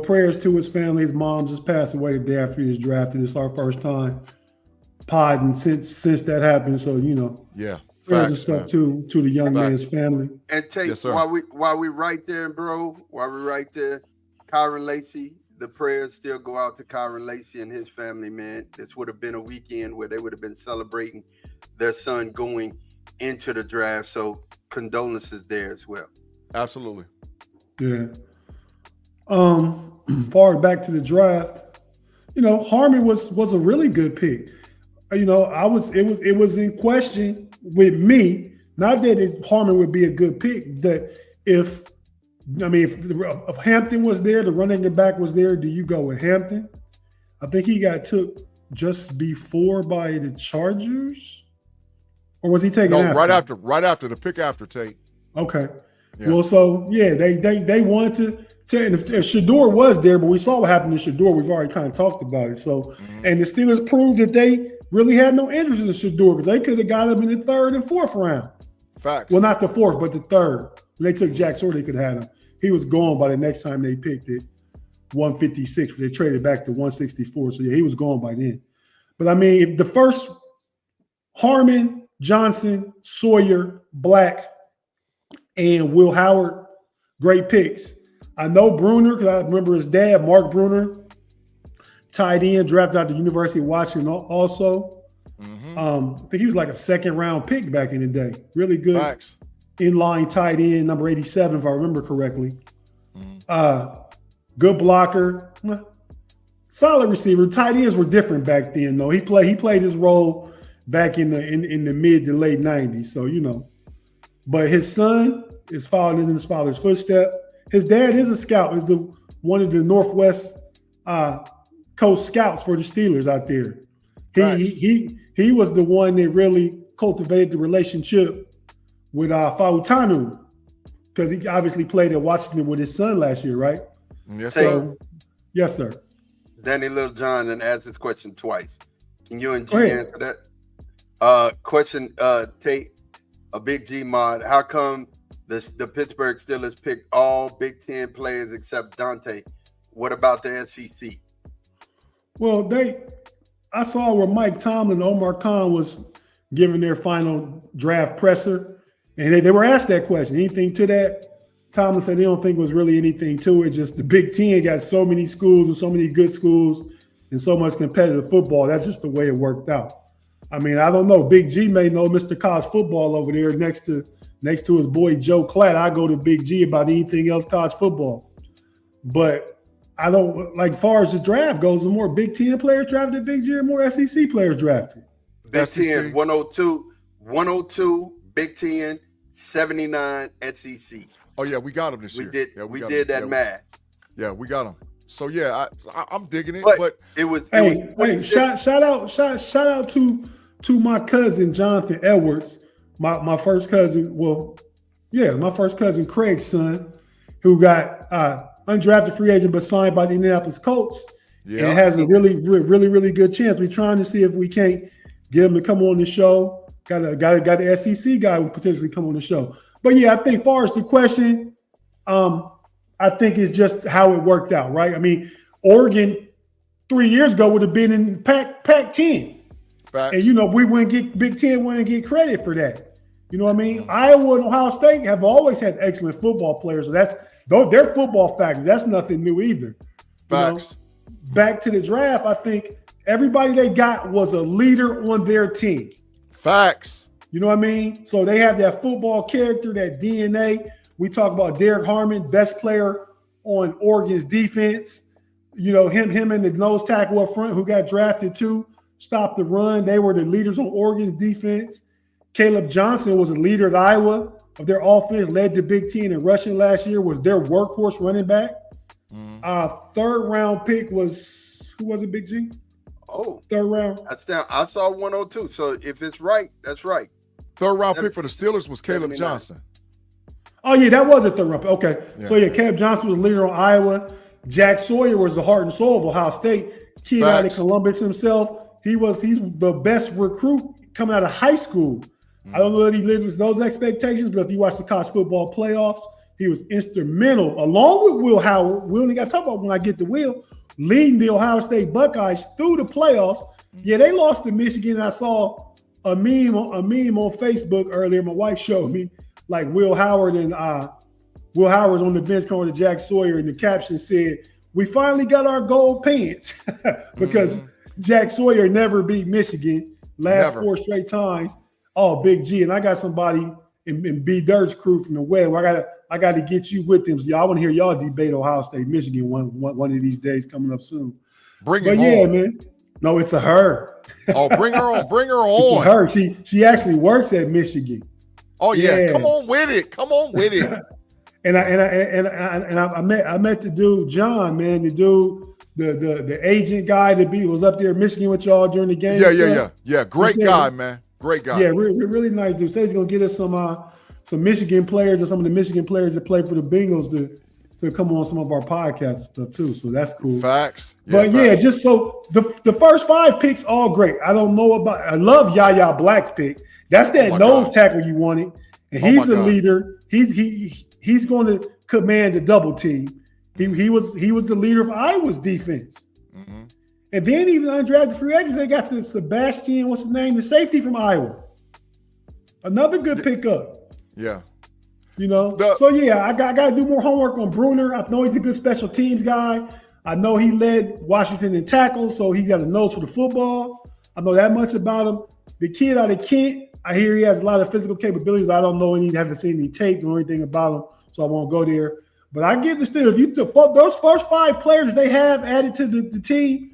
prayers to his family. His mom just passed away the day after he was drafted. It's our first time podding since that happened. So yeah, prayers and stuff to the young man's family. And Tate, yes, sir. while we right there, bro, Kyron Lacy, the prayers still go out to Kyron Lacy and his family, man. This would have been a weekend where they would have been celebrating their son going into the draft. So condolences there as well. Absolutely. Yeah. Far back to the draft, Harmon was a really good pick. It was in question with me, not that Harmon would be a good pick, that if Hampton was there, the running back was there, do you go with Hampton? I think he got took just before by the Chargers, or was he taken after? right after the pick after Tate. Okay. Yeah. Well, so yeah, they wanted to, and if Shedeur was there, but we saw what happened to Shedeur. We've already kind of talked about it. So, and the Steelers proved that they really had no interest in Shedeur because they could have got him in the 3rd and 4th round. Facts. Well, not the 4th, but the 3rd. When they took Jack Sawyer, they could have had him. He was gone by the next time they picked it, 156. They traded back to 164. So yeah, he was gone by then. But if the first Harmon, Johnson, Sawyer, Black, and Will Howard, great picks. I know Bruner because I remember his dad, Mark Bruner, tight end, drafted out the University of Washington also. I think he was like a 2nd round pick back in the day. Really good. Facts. Inline tight end, number 87, if I remember correctly. Good blocker. Solid receiver. Tight ends were different back then, though. He played his role back in the mid to late 90s. So, But his son is following in his father's footsteps. His dad is a scout, is one of the Northwest Coast scouts for the Steelers out there. He was the one that really cultivated the relationship with Fautanu, because he obviously played at Washington with his son last year, right? Yes, sir. Yes, sir. Danny Littlejohn and asked this question twice. Can you and G answer that? Question, Tate, a Big G mod. How come the Pittsburgh Steelers picked all Big Ten players except Dante? What about the SEC? Well, I saw where Mike Tomlin and Omar Khan was giving their final draft presser, and they were asked that question. Anything to that? Tomlin said they don't think was really anything to it. Just the Big Ten got so many schools and so many good schools and so much competitive football. That's just the way it worked out. I don't know. Big G may know Mr. College football over there next to his boy Joe Klatt. I go to Big G about anything else college football. But I don't like, far as the draft goes, the more Big Ten players drafted at Big G or more SEC players drafted. Big Ten 102, Big Ten 79 SEC. Oh yeah, we got him this year. We did that math. Yeah, we got him. So yeah, I'm digging it. But it was. Shout out to my cousin Jonathan Edwards, my first cousin. Well, yeah, my first cousin Craig's son, who got undrafted free agent but signed by the Indianapolis Colts, and has a really good chance. We're trying to see if we can't get him to come on the show. Got the SEC guy who potentially come on the show. But yeah, I think far as the question, I think it's just how it worked out, right? Oregon 3 years ago would have been in Pac-10. Facts. And we wouldn't get Big Ten wouldn't get credit for that. You know what I mean? Iowa and Ohio State have always had excellent football players. So they're football factors. That's nothing new either. Facts. Back to the draft, I think everybody they got was a leader on their team. Facts. You know what I mean? So they have that football character, that DNA. We talk about Derek Harmon, best player on Oregon's defense. Him and the nose tackle up front who got drafted too, stopped the run. They were the leaders on Oregon's defense. Caleb Johnson was a leader at Iowa of their offense, led the Big Ten in rushing last year, was their workhorse running back. Third round pick was, who was it, Big G? Oh, third round. That's down. I saw 102. So if it's right, that's right. Third round pick for the Steelers was Caleb Johnson. Oh, yeah, that was a third round pick. Okay. Yeah. So, yeah, Caleb Johnson was a leader on Iowa. Jack Sawyer was the heart and soul of Ohio State. Kid out of Columbus himself. He's the best recruit coming out of high school. I don't know that he lives those expectations, but if you watch the college football playoffs, he was instrumental, along with Will Howard. We only got to talk about when I get to Will, leading the Ohio State Buckeyes through the playoffs. Yeah, they lost to Michigan. I saw a meme on Facebook earlier. My wife showed me, like Will Howard was on the bench calling to Jack Sawyer, and the caption said, "We finally got our gold pants," because Jack Sawyer never beat Michigan last 4 straight times. Oh, Big G, and I got somebody in B Dirt's crew from the web. I got to get you with them. So y'all want to hear y'all debate Ohio State, Michigan one of these days coming up soon. Bring it on. Man. No, it's a her. Oh, bring her on. Bring her on. It's a her. She actually works at Michigan. Oh yeah. Come on with it. And I met the dude John, man. The dude, the agent guy that was up there in Michigan with y'all during the game. Yeah. Great guy, man. Great guy. Yeah, really nice dude. Says he's gonna get us some Michigan players or some of the Michigan players that play for the Bengals to come on some of our podcasts and stuff too. So that's cool. Facts. Just so the first 5 picks all great. I love Yaya Black's pick. That's that nose tackle you wanted, and he's the leader. He's going to command the double team. He was the leader of Iowa's defense. And then even undrafted free agents, they got the Sebastian, what's his name, the safety from Iowa. Another good pickup. Yeah. I got to do more homework on Bruner. I know he's a good special teams guy. I know he led Washington in tackles, so he got a nose for the football. I know that much about him. The kid out of Kent, I hear he has a lot of physical capabilities, but I don't know haven't seen any tape or anything about him, so I won't go there. But I give the Steelers, those first 5 players they have added to the team,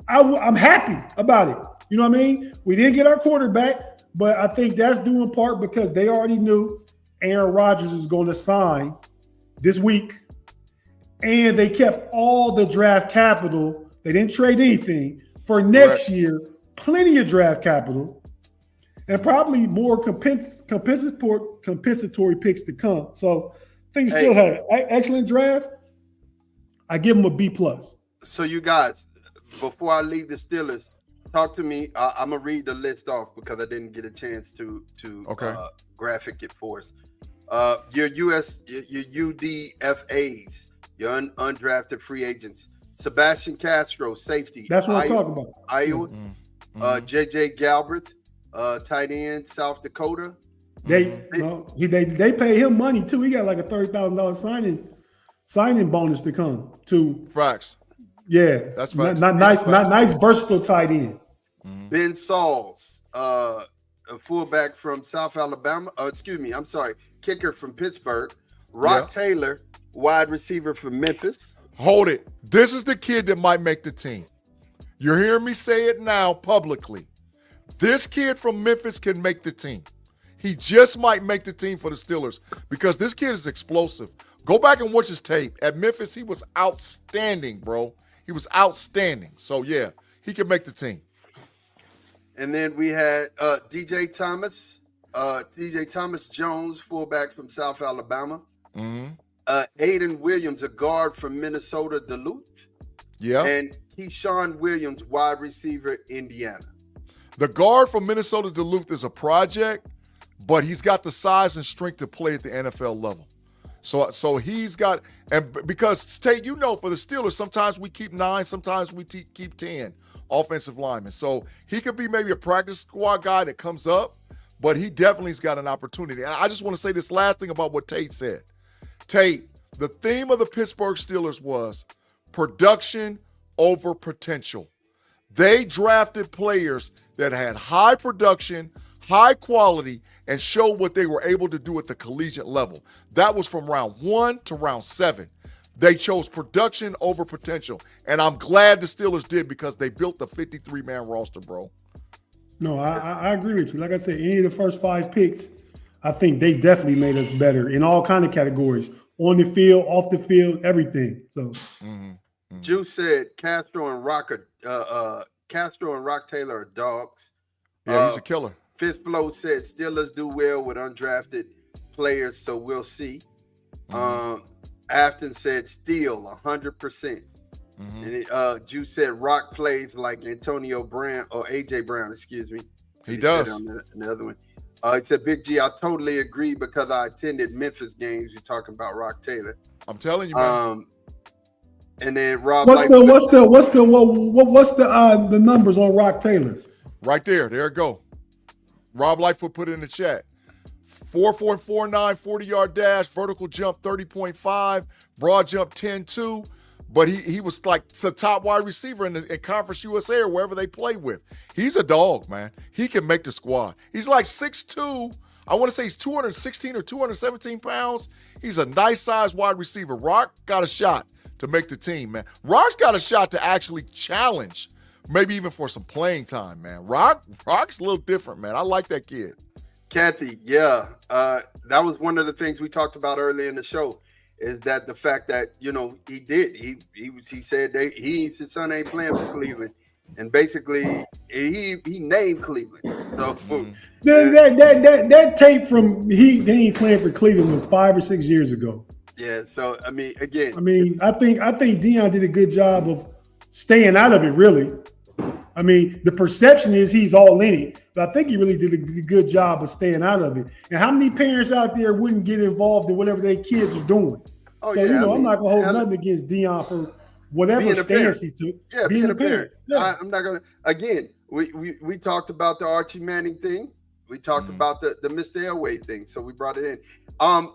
I'm happy about it. You know what I mean? We didn't get our quarterback, but I think that's due in part because they already knew Aaron Rodgers is going to sign this week, and they kept all the draft capital. They didn't trade anything for next year. Plenty of draft capital, and probably more compensatory picks to come. So things still had an excellent draft. I give them a B+. So you guys, before I leave the Steelers, talk to me. I'm gonna read the list off because I didn't get a chance to graphic it for us. Your UDFAs, your undrafted free agents. Sebastian Castro, safety. That's what I'm talking about. Iowa. JJ Galbraith, tight end, South Dakota. They pay him money too. He got like a $30,000 signing bonus to come to. Facts. Yeah, that's facts. Nice versatile tight end. Ben Sauls, a fullback from South Alabama. Kicker from Pittsburgh. Rock Taylor, wide receiver from Memphis. Hold it. This is the kid that might make the team. You're hearing me say it now publicly. This kid from Memphis can make the team. He just might make the team for the Steelers because this kid is explosive. Go back and watch his tape. At Memphis, he was outstanding, bro. He was outstanding. So, yeah, he can make the team. And then we had DJ Thomas Jones, fullback from South Alabama. Aiden Williams, a guard from Minnesota Duluth. Yeah. And Keyshawn Williams, wide receiver, Indiana. The guard from Minnesota Duluth is a project, but he's got the size and strength to play at the NFL level. So he's got, and because Tate, for the Steelers, sometimes we keep 9, sometimes we keep 10 offensive linemen. So he could be maybe a practice squad guy that comes up, but he definitely's got an opportunity. And I just want to say this last thing about what Tate said. Tate, the theme of the Pittsburgh Steelers was production over potential. They drafted players that had high production, high quality, and showed what they were able to do at the collegiate level. That was from round 1 to round 7. They chose production over potential. And I'm glad the Steelers did because they built the 53-man roster, bro. No, I agree with you. Like I said, any of the first 5 picks, I think they definitely made us better in all kind of categories, on the field, off the field, everything. So, Juice said Castro and Rock Taylor are dogs. Yeah, he's a killer. Fifth Blow said Steelers do well with undrafted players, so we'll see. Afton said Steele 100%. And Juice said Rock plays like Antonio Brown or AJ Brown, excuse me. He does. On the other one. He said, Big G, I totally agree because I attended Memphis games. You're talking about Rock Taylor. I'm telling you, man. And then Rob, what's the numbers on Rock Taylor? Right there. There it go. Rob Lightfoot put it in the chat. 4.49, 40-yard dash, vertical jump 30.5, broad jump 10.2. But he was like the top wide receiver in Conference USA or wherever they play with. He's a dog, man. He can make the squad. He's like 6'2". I want to say he's 216 or 217 pounds. He's a nice-sized wide receiver. Rock got a shot to make the team, man. Rock's got a shot to actually challenge, maybe even for some playing time, man. Rock's a little different, man. I like that kid. Kathy, yeah. That was one of the things we talked about earlier in the show. Is that the fact that he said his son ain't playing for Cleveland, and basically he named Cleveland. So that tape from he ain't playing for Cleveland was 5 or 6 years ago. Yeah. So I mean, again, I think Deion did a good job of staying out of it. Really, I mean, the perception is he's all in it, but I think he really did a good job of staying out of it. And how many parents out there wouldn't get involved in whatever their kids are doing? Oh, so, yeah, I'm not going to hold nothing against Deion for whatever stance he took. Yeah, being a parent. Yeah. I'm not going to, again, we talked about the Archie Manning thing. We talked about the Mr. Elway thing. So we brought it in.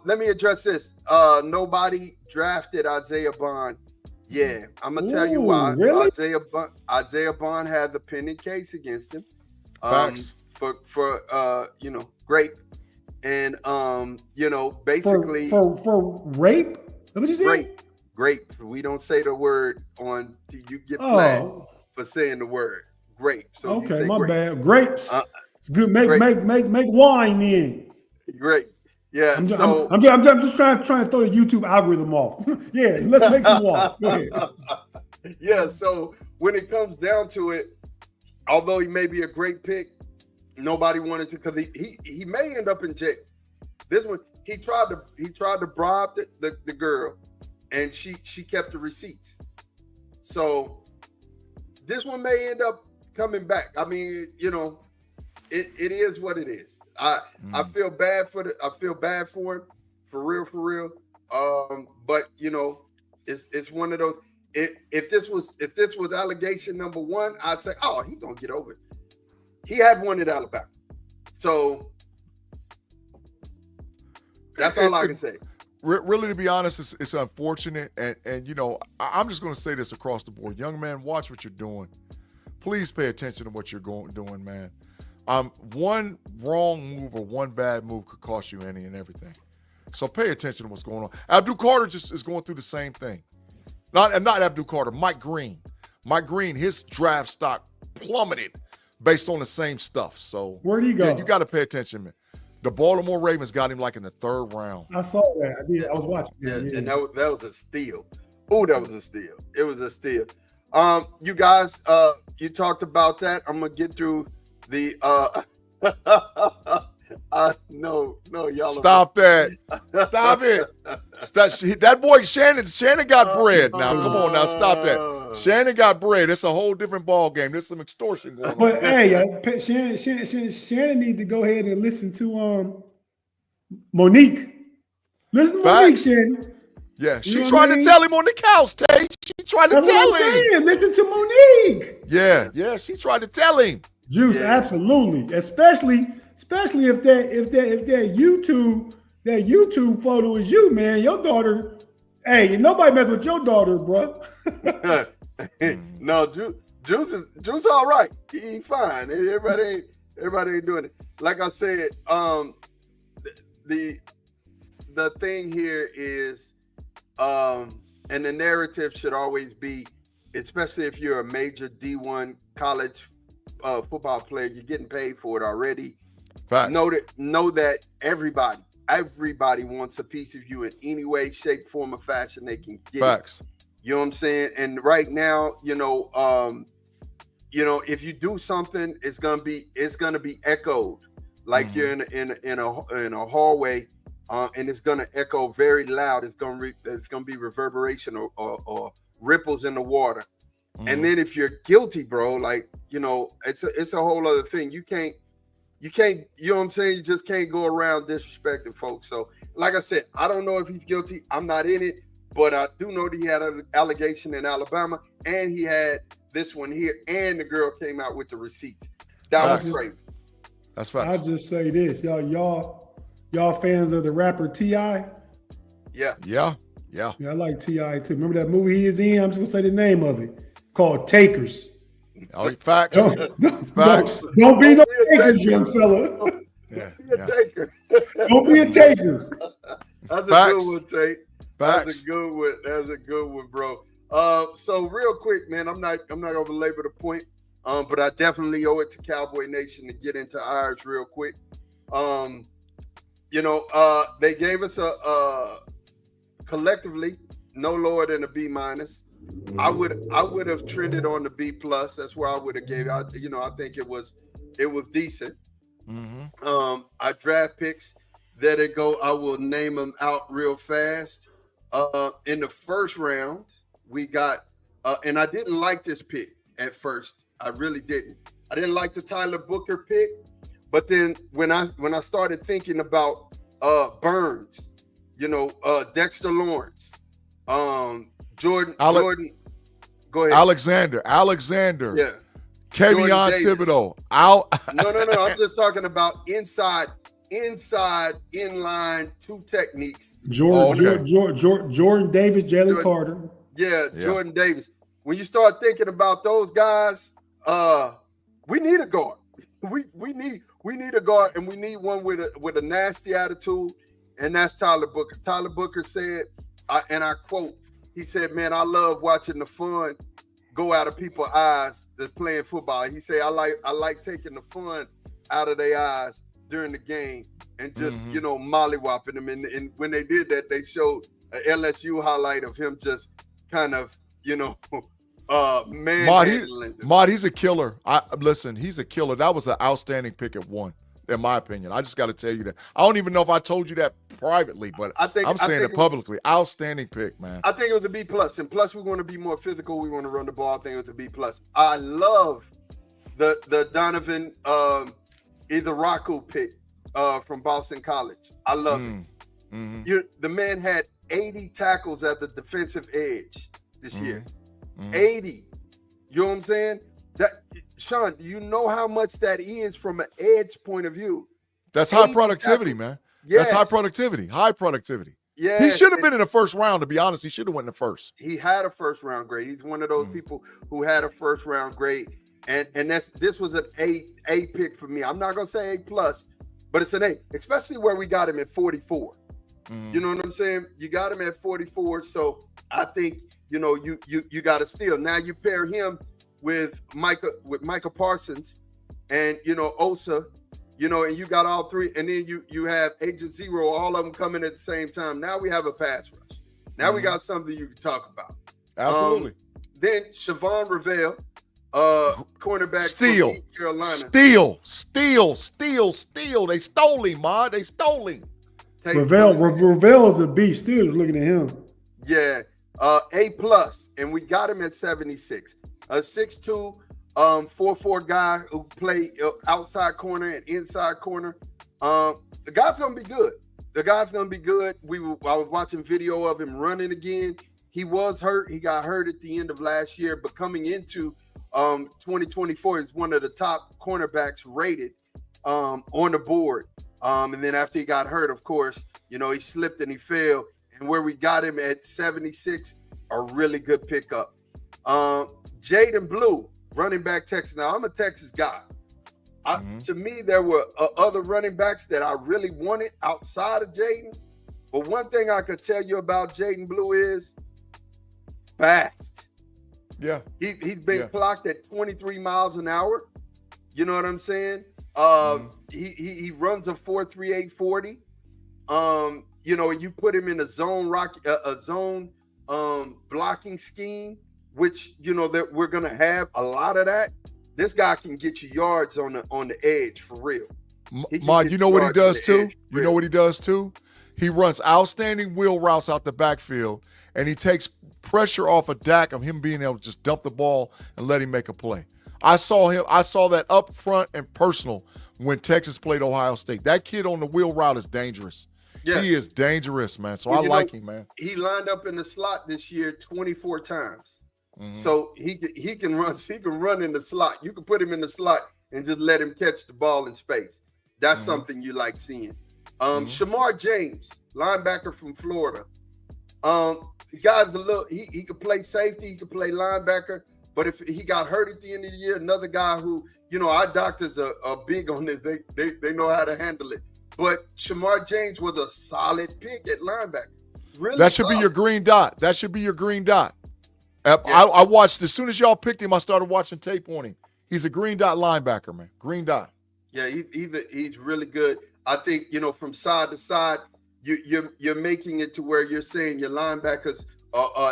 Let me address this. Nobody drafted Isaiah Bond. Yeah, I'm going to tell you why. Really? Isaiah Bond had the pending case against him. Facts. For grape. And, basically. For rape? What you say? Grape. We don't say the word you get flagged for saying the word grape. So okay, my grape. bad. Grapes. It's good. Make wine in. Great. Yeah. I'm just trying to throw the YouTube algorithm off. Yeah, let's make some wine. Go ahead. Yeah. So when it comes down to it, although he may be a great pick, nobody wanted to, because he may end up in jail. This one, he tried to bribe the girl, and she kept the receipts. So this one may end up coming back. I mean, it is what it is. I feel bad for him, for real. But it's one of those. If this was allegation number 1, I'd say, oh, he's gonna get over it. He had one at Alabama. So that's all I can say. Really, to be honest, it's unfortunate. And I'm just going to say this across the board. Young man, watch what you're doing. Please pay attention to what you're doing, man. One wrong move or one bad move could cost you any and everything. So pay attention to what's going on. Abdul Carter just is going through the same thing. Not Abdul Carter, Mike Green. Mike Green, his draft stock plummeted based on the same stuff. So where'd he go? Yeah, you got to pay attention, man. The Baltimore Ravens got him like in the 3rd round. I saw that. I did. I was watching. Yeah, and that was a steal. Oh, that was a steal. It was a steal. You guys, you talked about that. I'm gonna get through the. No, y'all. Stop that. Stop it. That boy Shannon got bread now. Come on now, stop that. Shannon got bread. It's a whole different ball game. There's some extortion going on. But hey, Shannon need to go ahead and listen to Monique. Listen to Monique, Shannon. Yeah, she tried to tell him on the couch, Tay. She tried to tell him. Listen to Monique. Yeah, she tried to tell him. Juice, absolutely. Especially if that YouTube photo is you, man. Your daughter, hey, nobody mess with your daughter, bro. No, Juice all right. He fine. Everybody ain't doing it. Like I said, the thing here is, and the narrative should always be, especially if you're a major D1 college football player. You're getting paid for it already. Facts. Know that everybody wants a piece of you in any way, shape, form, or fashion they can get. Facts. You know what I'm saying? And right now, if you do something, it's gonna be echoed like you're in a hallway, and it's gonna echo very loud. It's gonna be reverberation or ripples in the water. And then if you're guilty, bro, like it's a whole other thing. You can't. You know what I'm saying? You just can't go around disrespecting folks. So, like I said, I don't know if he's guilty. I'm not in it, but I do know that he had an allegation in Alabama, and he had this one here, and the girl came out with the receipts. That was crazy. That's facts. I'll just say this, y'all fans of the rapper T.I.? Yeah. Yeah. Yeah, I like T.I. too. Remember that movie he is in? I'm just gonna say the name of it, called Takers. Oh, facts. Facts. Don't be no takers, young fella. Yeah. Be a taker. Don't be a taker. That's Facts. a good one, Tate. That's a good one. That's a good one, bro. So real quick, man, I'm not gonna belabor the point. But I definitely owe it to Cowboy Nation to get into ours real quick. They gave us a collectively no lower than a B-. I would have trended on the B+. That's where I would have gave. I think it was decent. Our draft picks, there they go. I will name them out real fast. In the first round, we got, and I didn't like this pick at first. I really didn't. I didn't like the Tyler Booker pick, but then when I started thinking about Burns, Dexter Lawrence, Jordan. Go ahead. Alexander. Yeah. Kevion Thibodeau. No. I'm just talking about inside, inline, two techniques. Jordan Davis, Jalen Carter. Yeah, Jordan Davis. When you start thinking about those guys, we need a guard. We need a guard, and we need one with a nasty attitude, and that's Tyler Booker. Tyler Booker said, and I quote, he said, "Man, I love watching the fun go out of people's eyes that's playing football." He said, I like taking the fun out of their eyes during the game and just mollywopping them. And when they did that, they showed an LSU highlight of him just kind of Mod, he's a killer. Listen, he's a killer. That was an outstanding pick at 1, in my opinion. I just got to tell you that. I don't even know if I told you that privately, but I'm saying it publicly. Outstanding pick, man. I think it was a B+. And plus, we want to be more physical. We want to run the ball. I think it was a B+. I love the Donovan Izaraku pick from Boston College. I love it. The man had 80 tackles at the defensive edge this year. 80. You know what I'm saying? Sean, do you know how much that is from an edge point of view? That's high productivity, man. Yes. That's high productivity. Yeah. He should have been in the first round, to be honest. He should have went in the first. He had a first round grade. He's one of those people who had a first round grade. And this was an A pick for me. I'm not gonna say A+, but it's an A, especially where we got him at 44. You know what I'm saying? You got him at 44. So I think, you got to steal. Now you pair him with Micah Parsons and Osa, and you got all three, and then you have Agent Zero, all of them coming at the same time. Now we have a pass rush. Now we got something you can talk about. Absolutely. Then Siobhan Revelle, cornerback from East Carolina. Steal. They stole him, Mod. They stole him. Revelle is a beast. Still looking at him. Yeah. A+, and we got him at 76. A 6'2", 4'4" guy who play outside corner and inside corner. The guy's gonna be good. I was watching video of him running again. He was hurt. He got hurt at the end of last year, but coming into 2024 is one of the top cornerbacks rated on the board. And then after he got hurt, of course, he slipped and he fell. And where we got him at 76, a really good pickup. Jaden Blue, running back Texas. Now, I'm a Texas guy. To me, there were other running backs that I really wanted outside of Jaden. But one thing I could tell you about Jaden Blue is fast. Yeah. He's been clocked at 23 miles an hour. You know what I'm saying? He runs a 4.38 40. You know, you put him in a zone blocking scheme, which you know that we're gonna have a lot of that. This guy can get you yards on the edge for real. Mike, you know what he does too? You know what he does too? He runs outstanding wheel routes out the backfield, and he takes pressure off of Dak of him being able to just dump the ball and let him make a play. I saw that up front and personal when Texas played Ohio State. That kid on the wheel route is dangerous. Yeah. He is dangerous, man. So I like him, man. He lined up in the slot this year 24 times. So he can run in the slot. You can put him in the slot and just let him catch the ball in space. That's something you like seeing. Shamar James, linebacker from Florida. The guy's he could play safety, he could play linebacker, but if he got hurt at the end of the year, another guy who, you know, our doctors are big on this. They know how to handle it. But Shamar James was a solid pick at linebacker. Really, that should be your green dot. That should be your green dot. I watched, as soon as y'all picked him, I started watching tape on him. He's a green dot linebacker, man. Green dot. Yeah, he's really good. I think, you know, from side to side, you're making it to where you're saying your linebackers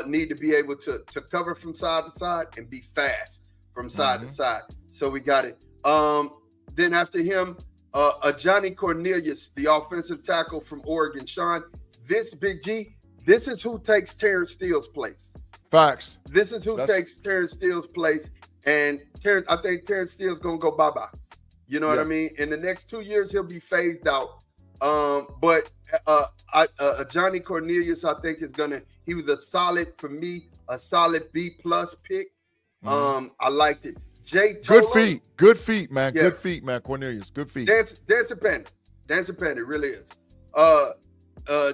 need to be able to cover from side to side and be fast from side to side. So we got it. Then after him, Johnny Cornelius, the offensive tackle from Oregon. Sean, this Big G, this is who takes Terrence Steele's place. Facts. This is who takes Terrence Steele's place. And I think Terrence Steele's going to go bye-bye. You know what I mean? In the next 2 years, he'll be phased out. But Johnny Cornelius, I think, he was a solid B+ pick. I liked it. Jay Tola, good feet, man. Yeah. Good feet, man. Cornelius, good feet. Dancing Panda, really is.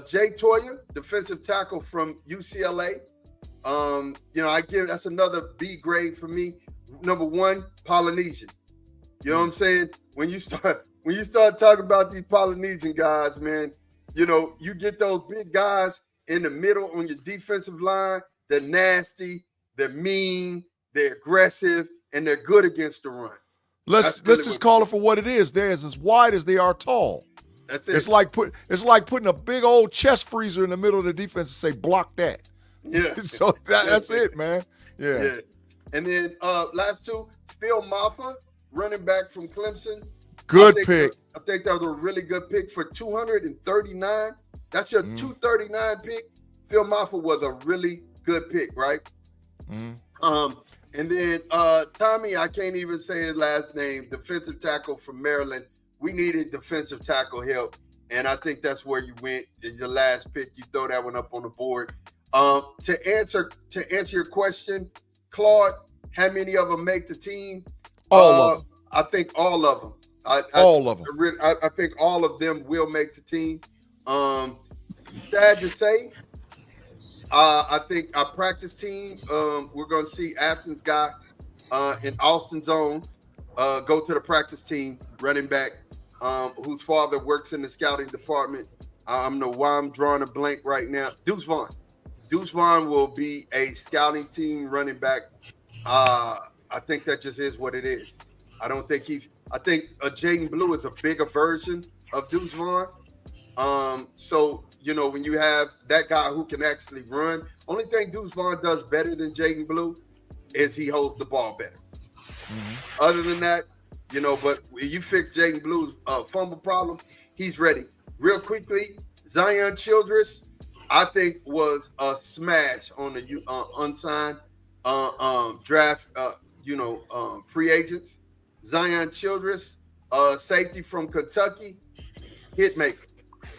Jay Toya, defensive tackle from UCLA. You know, that's another B grade for me. Number one, Polynesian. You know what I'm saying? When you start talking about these Polynesian guys, man, you know, you get those big guys in the middle on your defensive line. They're nasty, they're mean, they're aggressive, and they're good against the run. Let's just call it for what it is. They're as wide as they are tall. That's it. It's like putting a big old chest freezer in the middle of the defense and say, block that. Yeah. So that's it, man. Yeah. And then last two, Phil Maffa, running back from Clemson. Good pick. I think that was a really good pick for 239. That's your 239 pick. Phil Maffa was a really good pick, right? And then Tommy, I can't even say his last name, defensive tackle from Maryland. We needed defensive tackle help, and I think that's where you went. It's your last pick. You throw that one up on the board. To answer your question, Claude, how many of them make the team? All of them. I think all of them. All of them. I think all of them will make the team. Sad to say, I think our practice team, we're going to see Afton's guy in Austin's zone go to the practice team, running back, whose father works in the scouting department. I don't know why I'm drawing a blank right now. Deuce Vaughn. Deuce Vaughn will be a scouting team running back. I think that just is what it is. I think Jaden Blue is a bigger version of Deuce Vaughn. So, you know, when you have that guy who can actually run, only thing Deuce Vaughn does better than Jaden Blue is he holds the ball better. Other than that, you know, but you fix Jaden Blue's fumble problem, he's ready. Real quickly, Zion Childress, I think, was a smash on the unsigned draft, free agents. Zion Childress, safety from Kentucky, hitmaker.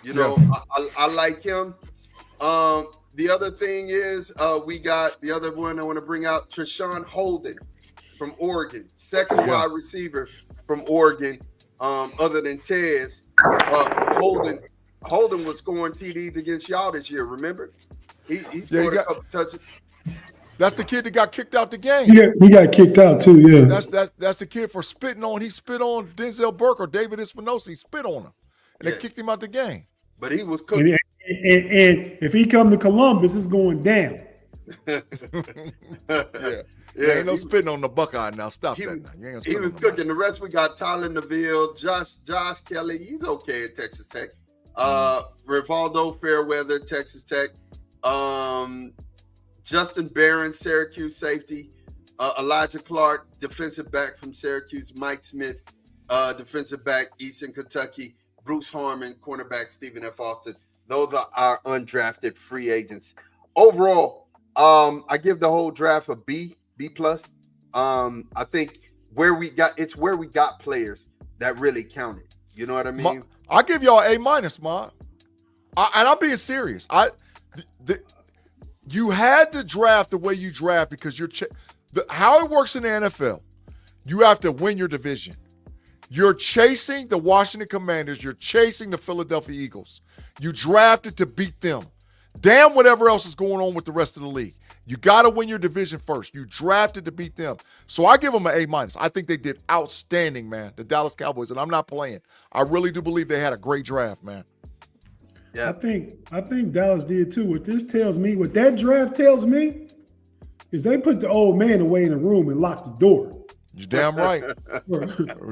You know, I like him. The other thing is we got the other one I want to bring out, Treshawn Holden from Oregon, second wide receiver from Oregon, other than Tez. Holden was scoring TDs against y'all this year, remember? He scored a couple touches. That's the kid that got kicked out the game. He got kicked out too, yeah. That's the kid for spitting on. He spit on Denzel Burke or David Espinosa. He spit on him. And they kicked him out the game. But he was cooking. And if he come to Columbus, it's going down. Yeah, ain't no spitting on the Buckeye now. Stop that now. You ain't He was cooking. The rest we got Tyler Neville, Josh Kelly. He's okay at Texas Tech. Rivaldo Fairweather, Texas Tech. Justin Barron, Syracuse safety. Elijah Clark, defensive back from Syracuse. Mike Smith, defensive back, Eastern Kentucky. Bruce Harmon, cornerback, Stephen F. Austin. Those are our undrafted free agents. Overall, I give the whole draft a B plus. I think where we got players that really counted. You know what I mean? I give y'all A minus, Ma. And I'm being serious. You had to draft the way you draft because how it works in the NFL. You have to win your division. You're chasing the Washington Commanders. You're chasing the Philadelphia Eagles. You drafted to beat them. Damn whatever else is going on with the rest of the league. You got to win your division first. You drafted to beat them. So I give them an A-. I think they did outstanding, man, the Dallas Cowboys, and I'm not playing. I really do believe they had a great draft, man. Yeah. I think Dallas did too. What that draft tells me is they put the old man away in the room and locked the door. You're damn right.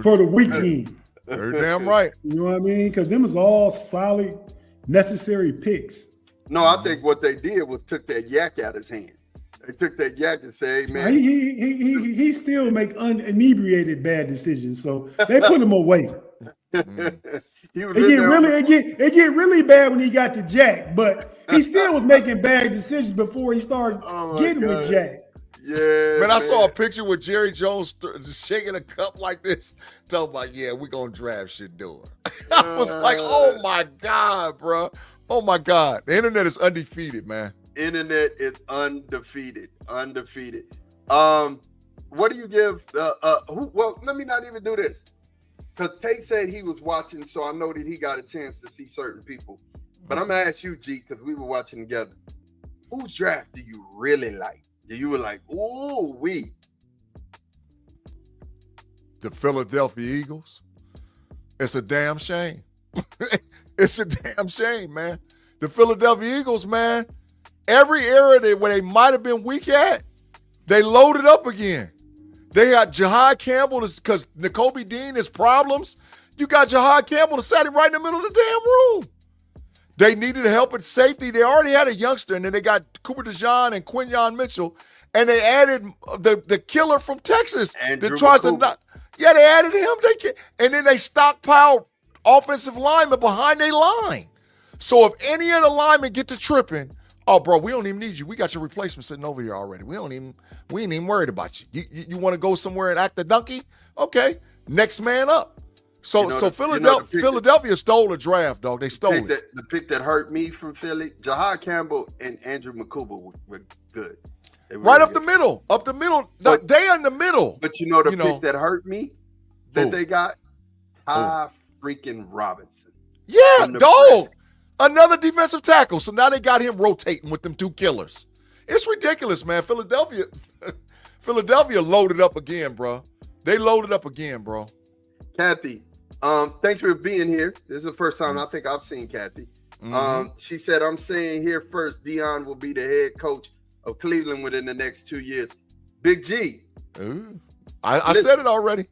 for the weekend. You're damn right. You know what I mean? Because them is all solid, necessary picks. No, I think what they did was took that yak out of his hand. They took that yak and say, "Hey, man." He still make unebriated bad decisions, so they put him away. It get really bad when he got to Jack, but he still was making bad decisions before he started getting with Jack. Yeah, man, I saw a picture with Jerry Jones just shaking a cup like this, talking about, yeah, we're going to draft Shedeur. I was like, oh, my God, bro. Oh, my God. The internet is undefeated, man. Internet is undefeated. What do you give? Well, let me not even do this. Because Tate said he was watching, so I know that he got a chance to see certain people. But I'm going to ask you, G, because we were watching together. Whose draft do you really like? You were like, ooh, the Philadelphia Eagles. It's a damn shame. It's a damn shame, man. The Philadelphia Eagles, man, every era where they might have been weak at, they loaded up again. They got Jahad Campbell because Nakobe Dean has problems. You got Jahad Campbell to sat him right in the middle of the damn room. They needed help at safety. They already had a youngster, and then they got Cooper DeJean and Quinyon Mitchell, and they added the killer from Texas that tries to not. Yeah, they added him. And then they stockpiled offensive linemen behind their line. So if any of the linemen get to tripping, oh, bro, we don't even need you. We got your replacement sitting over here already. We ain't even worried about you. You want to go somewhere and act the donkey? Okay, next man up. So Philadelphia stole the draft, dog. They stole it. The pick that hurt me from Philly, Jahad Campbell and Andrew McCouba were good. Right up the middle. Up the middle. They in the middle. But the pick that hurt me that they got? Ty freaking Robinson. Yeah, dog. Another defensive tackle. So now they got him rotating with them two killers. It's ridiculous, man. Philadelphia loaded up again, bro. They loaded up again, bro. Kathy, thanks for being here. This is the first time I think I've seen Kathy. She said, I'm saying here first, Deion will be the head coach of Cleveland within the next 2 years. Big G. Ooh. I said it already.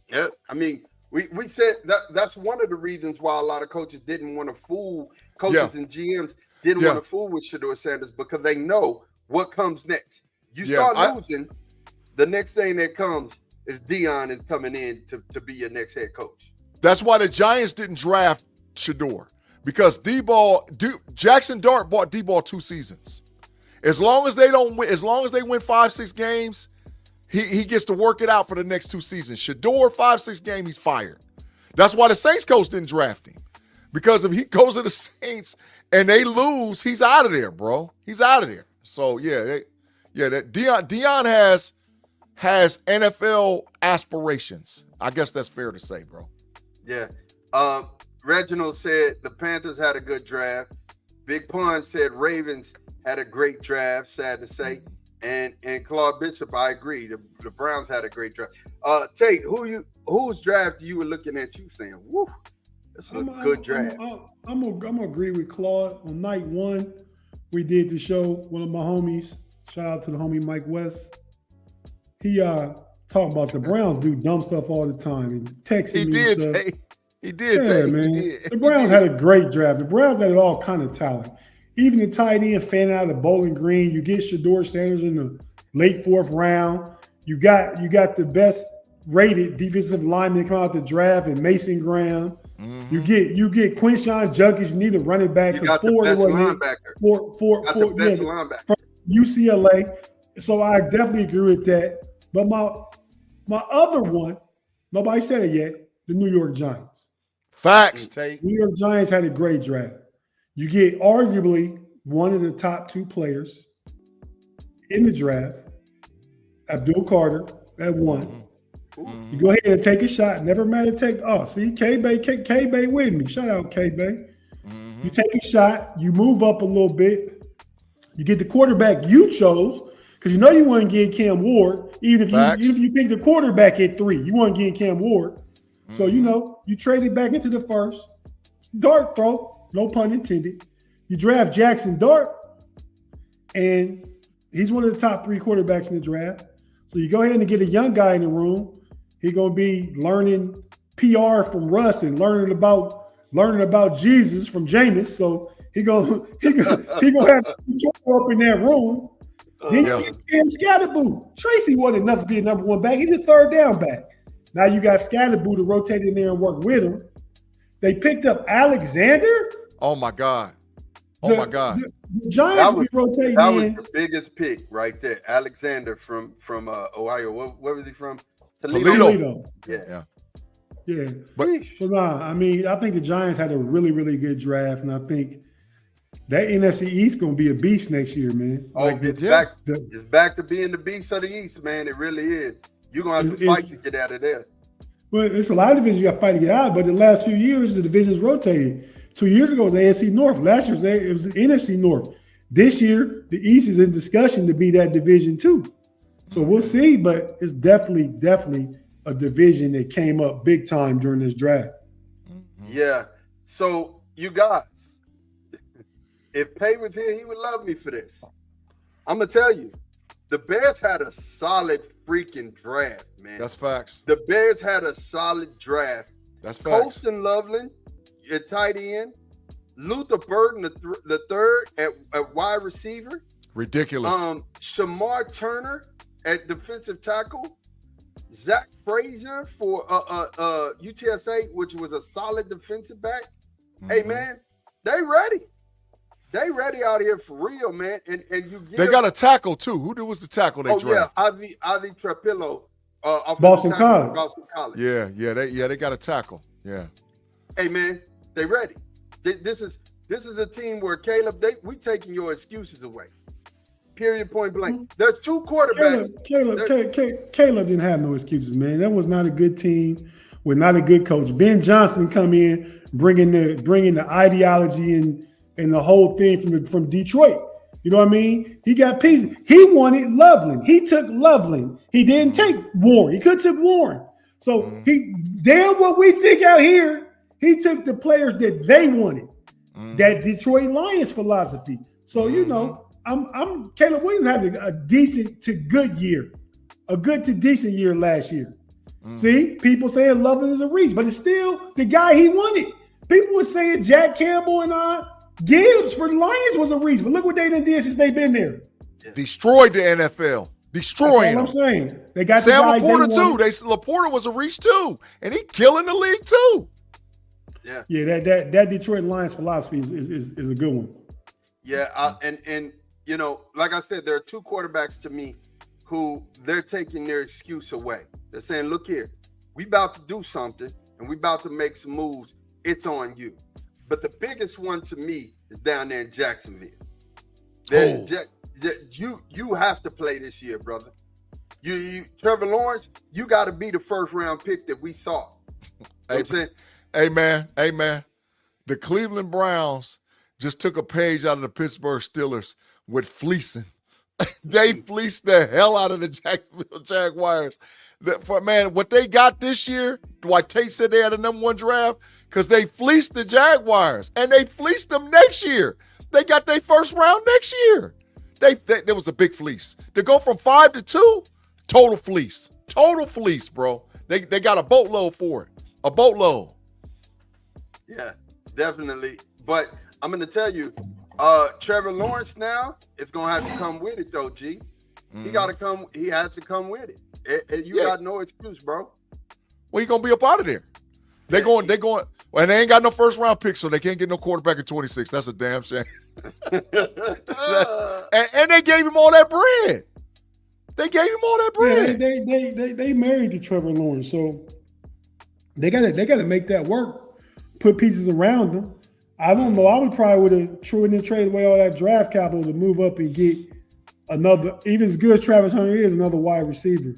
Yeah, I mean, we said that's one of the reasons why a lot of coaches didn't want to fool coaches and GMs didn't want to fool with Shedeur Sanders because they know what comes next. You start losing, the next thing that comes is Deion is coming in to be your next head coach. That's why the Giants didn't draft Shedeur because Jackson Dart bought D-Ball 2 seasons. As long as they don't win, as long as they win 5-6 games, he gets to work it out for the next 2 seasons. Shedeur 5-6 game, he's fired. That's why the Saints coach didn't draft him. Because if he goes to the Saints and they lose, he's out of there, bro. He's out of there. So that Deion has NFL aspirations. I guess that's fair to say, bro. Yeah. Reginald said the Panthers had a good draft. Big Pun said Ravens had a great draft, sad to say. And Claude Bishop, I agree. The Browns had a great draft. Tate, whose draft you were looking at you saying, woo, this is a good draft. I'm gonna agree with Claude on night one. we did the show. One of my homies, shout out to the homie Mike West. He talking about the Browns do dumb stuff all the time and texting He me. did, and stuff. Tay. He did, Yeah, Tay. man. He did. The Browns had a great draft. The Browns had all kind of talent. Even the tight end fan out of Bowling Green. You get Shedeur Sanders in the late 4th round. You got the best rated defensive lineman come out the draft and Mason Graham. Mm-hmm. You get Quinshawn Judkins. You need a running back. You got the best linebacker. The best linebacker. From UCLA. So I definitely agree with that. But my other one, nobody said it yet, the New York Giants. Facts, Tay. New York Giants had a great draft. You get arguably one of the top 2 players in the draft, Abdul Carter, at 1. You go ahead and take a shot. Never matter take. Oh, see, K-Bay with me. Shout out K-Bay. You take a shot. You move up a little bit. You get the quarterback you chose because you know you want to get Cam Ward. Even if you pick the quarterback at 3, you want to get Cam Ward. So you know you trade it back into the first. Dart throw, no pun intended. You draft Jackson Dart, and he's one of the top 3 quarterbacks in the draft. So you go ahead and get a young guy in the room. He's gonna be learning PR from Russ and learning about Jesus from Jameis. So he gonna have to up in that room. Then you get Cam Scatterboo. Tracy wasn't enough to be a number 1 back. He's a 3rd down back. Now you got Scatterboo to rotate in there and work with him. They picked up Alexander. Oh my God. The Giants be rotating that was the biggest pick right there. Alexander from Ohio. Where was he from? Toledo. Yeah. But so I mean, I think the Giants had a really, really good draft, and I think that NFC East gonna be a beast next year, man. It's back to being the beast of the East, man. It really is. You're gonna have to fight to get out of there. Well, it's a lot of divisions you got to fight to get out, but the last few years the divisions rotated. 2 years ago it was the AFC North. Last year it was the NFC North. This year the East is in discussion to be that division too. So we'll see, but it's definitely a division that came up big time during this draft. Yeah. So you guys, if Pay was here, he would love me for this. I'm gonna tell you, the Bears had a solid freaking draft, man. That's facts. The Bears had a solid draft. That's facts. Colston Loveland at tight end, Luther Burden the third at wide receiver. Ridiculous. Shamar Turner at defensive tackle, Zach Frazier for UTSA, which was a solid defensive back. Hey man, they ready. They ready out here for real, man. And they got a tackle too. Who was the tackle they drafted? Avi Trapillo, Boston College. Boston College. They got a tackle. Yeah. Hey man, they ready. This is a team where Caleb, we taking your excuses away. Period. Point blank. There's 2 quarterbacks. Caleb didn't have no excuses, man. That was not a good team with not a good coach. Ben Johnson come in bringing the ideology and the whole thing from Detroit. You know what I mean? He got pieces. He wanted Loveland. He took Loveland. He didn't take Warren. He could have took Warren. So he damn what we think out here. He took the players that they wanted. That Detroit Lions philosophy. So you know, I'm Caleb Williams had a decent to good year, a good to decent year last year. See, people saying Loveland is a reach, but it's still the guy he wanted. People were saying Jack Campbell and Gibbs for the Lions was a reach, but look what they done did since they've been there. Destroyed the NFL. Destroying them. That's what I'm saying. They got Sam Laporta too. Laporta was a reach too, and he killing the league too. Yeah. That Detroit Lions philosophy is a good one. Yeah, and you know, like I said, there are 2 quarterbacks to me who they're taking their excuse away. They're saying, "Look here, we about to do something, and we about to make some moves. It's on you." But the biggest one to me is down there in Jacksonville. You have to play this year, brother. You Trevor Lawrence, you got to be the first round pick that we saw. You know what I'm saying? Hey man. The Cleveland Browns just took a page out of the Pittsburgh Steelers with fleecing. They fleeced the hell out of the Jacksonville Jaguars. What they got this year, why Tate said they had a number 1 draft, because they fleeced the Jaguars, and they fleeced them next year. They got their first round next year. There was a big fleece. To go from 5 to 2, total fleece. Total fleece, bro. They got a boatload for it. A boatload. Yeah, definitely. But I'm going to tell you, Trevor Lawrence now is going to have to come with it, though, G. He got to come. He has to come with it. You got no excuse, bro. Well, he going to be up out of there. They're going, and they ain't got no first round pick, so they can't get no quarterback at 26. That's a damn shame. and they gave him all that bread. They gave him all that bread. Yeah, they married to Trevor Lawrence, so they got to make that work. Put pieces around them. I don't know. I would probably trade away all that draft capital to move up and get another, even as good as Travis Hunter is, another wide receiver.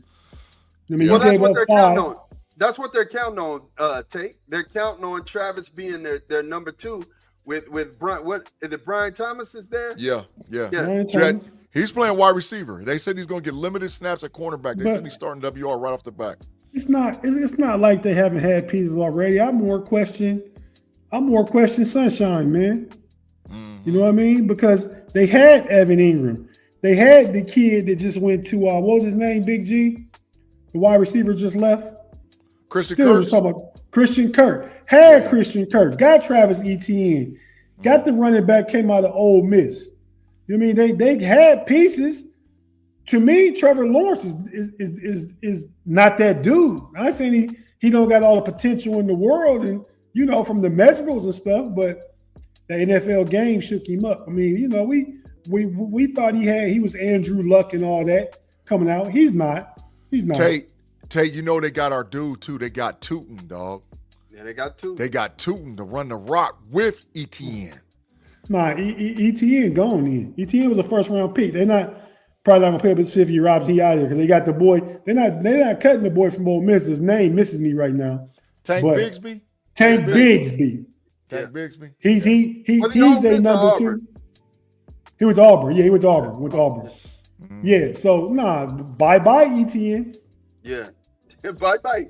I mean, well, that's what they're counting on. That's what they're counting on, Tate. They're counting on Travis being their number 2 with Brian. What is it? Brian Thomas is there? Yeah. Thomas. He's playing wide receiver. They said he's going to get limited snaps at cornerback. They said he's starting WR right off the back. It's not like they haven't had pieces already. I'm more question Sunshine, man. Mm-hmm. You know what I mean? Because they had Evan Ingram. They had the kid that just went to what was his name? Big G, the wide receiver just left. Christian Kirk. Talking about Christian Kirk. Christian Kirk. Got Travis Etienne. Got the running back, came out of Ole Miss. You know what I mean? They had pieces. To me, Trevor Lawrence is not that dude. I'm not saying he don't got all the potential in the world and, you know, from the measurables and stuff, but the NFL game shook him up. I mean, you know, we thought he was Andrew Luck and all that coming out. He's not. Tate, you know they got our dude too. They got Tootin, dog. Yeah, they got Tootin. They got Tootin to run the rock with Etienne. Nah, Etienne gone in. Etienne was a first round pick. They're probably not gonna pay up his 5th year option. He out here because they got the boy. They're not cutting the boy from Ole Miss. His name misses me right now. Tank Bigsby. Tank Bigsby. He's their number 2. He went to Auburn. Yeah, he went to Auburn. Mm-hmm. Yeah. So bye Etienne. Yeah. Bye.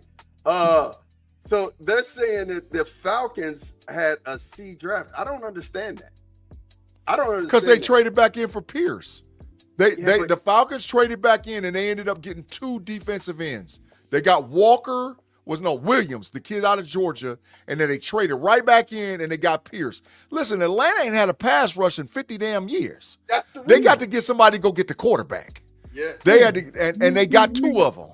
So they're saying that the Falcons had a C draft. I don't understand that. Because they traded back in for Pierce. The Falcons traded back in and they ended up getting 2 defensive ends. They got Williams, the kid out of Georgia, and then they traded right back in and they got Pierce. Listen, Atlanta ain't had a pass rush in 50 damn years. They got to get somebody to go get the quarterback. Yeah. They had to, and they got 2 of them.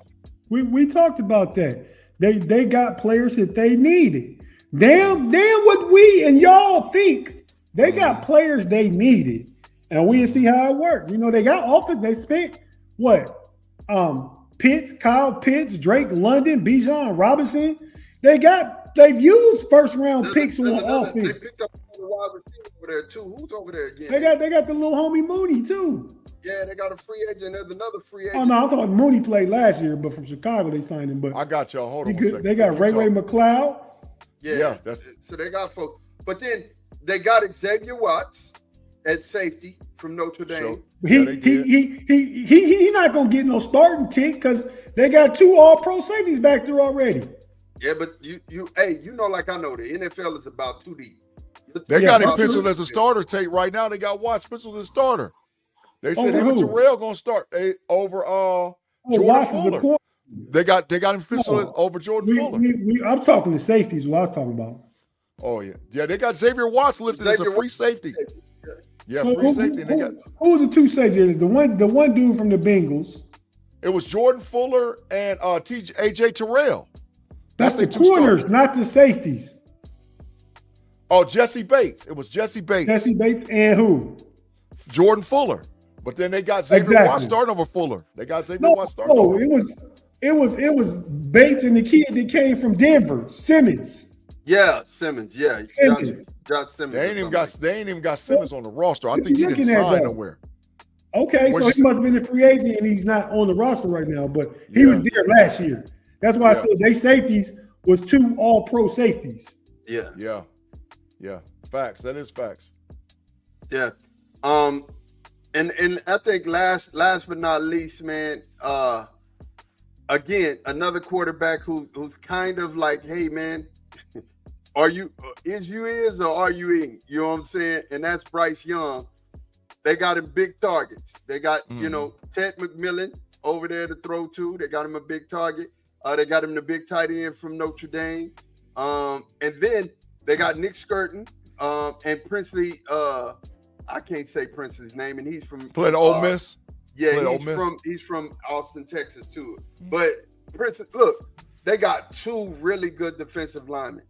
We talked about that. They got players that they needed. Damn what we and y'all think. They got players they needed. And we see how it worked. You know, they got offense. They spent what? Kyle Pitts, Drake London, Bijan Robinson. They've used first round picks on offense. They picked up a wide receiver over there too. Who's over there again? They got the little homie Mooney too. Yeah, they got a free agent. There's another free agent. Oh no, I'm talking about Mooney played last year, but from Chicago they signed him. But I got y'all. Hold on a second. They got Ray McLeod. Yeah. So they got folks. But then they got Xavier Watts at safety from Notre Dame. Sure. He not gonna get no starting tick because they got 2 all-pro safeties back there already. Yeah, but you know, like I know, the NFL is about 2 deep. They got him penciled as a starter, Tate. Right now, they got Watts penciled as a starter. They said him and Terrell gonna start over Jordan Fuller. They got him penciled over Jordan Fuller. I'm talking the safeties. What I was talking about. Oh yeah. They got Xavier Watts lifted as a free safety. Yeah, so free safety. Who was the 2 safeties? The one dude from the Bengals. It was Jordan Fuller and AJ Terrell. That's the corners, not the safeties. Oh, Jesse Bates. It was Jesse Bates. Jesse Bates and who? Jordan Fuller. But then they got Xavier Watts starting over Fuller. They got Xavier Watts starting over. It was Bates and the kid that came from Denver, Simmons. Yeah, Simmons. Yeah, Josh Simmons. They ain't even got Simmons on the roster. I think he didn't sign nowhere. Okay, so he must have been a free agent and he's not on the roster right now. But he was there last year. That's why I said they safeties was 2 all-pro safeties. Yeah. Facts. That is facts. Yeah. And I think last but not least, man, again, another quarterback who's kind of like, hey man, Are you is or are you in? You know what I'm saying? And that's Bryce Young. They got him big targets. They got, Ted McMillan over there to throw to. They got him a big target. They got him the big tight end from Notre Dame. And then they got Nick Skirton and Princely. I can't say Princely's name, and he's from played Ole Miss. Yeah, he's from Austin, Texas too. But Princely, look, they got two really good defensive linemen,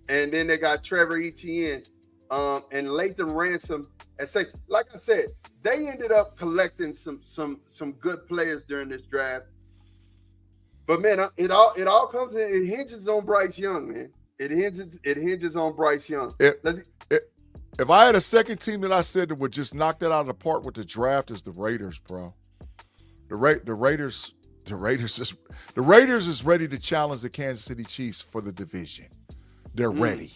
and then they got Trevor Etienne and Lathan Ransom. And say, like I said, they ended up collecting some good players during this draft. But man, it all comes in. It hinges on Bryce Young, man. It hinges on Bryce Young. If I had a second team that I said that would just knock that out of the park with the draft, is the Raiders, bro. The Raiders is ready to challenge the Kansas City Chiefs for the division. They're ready.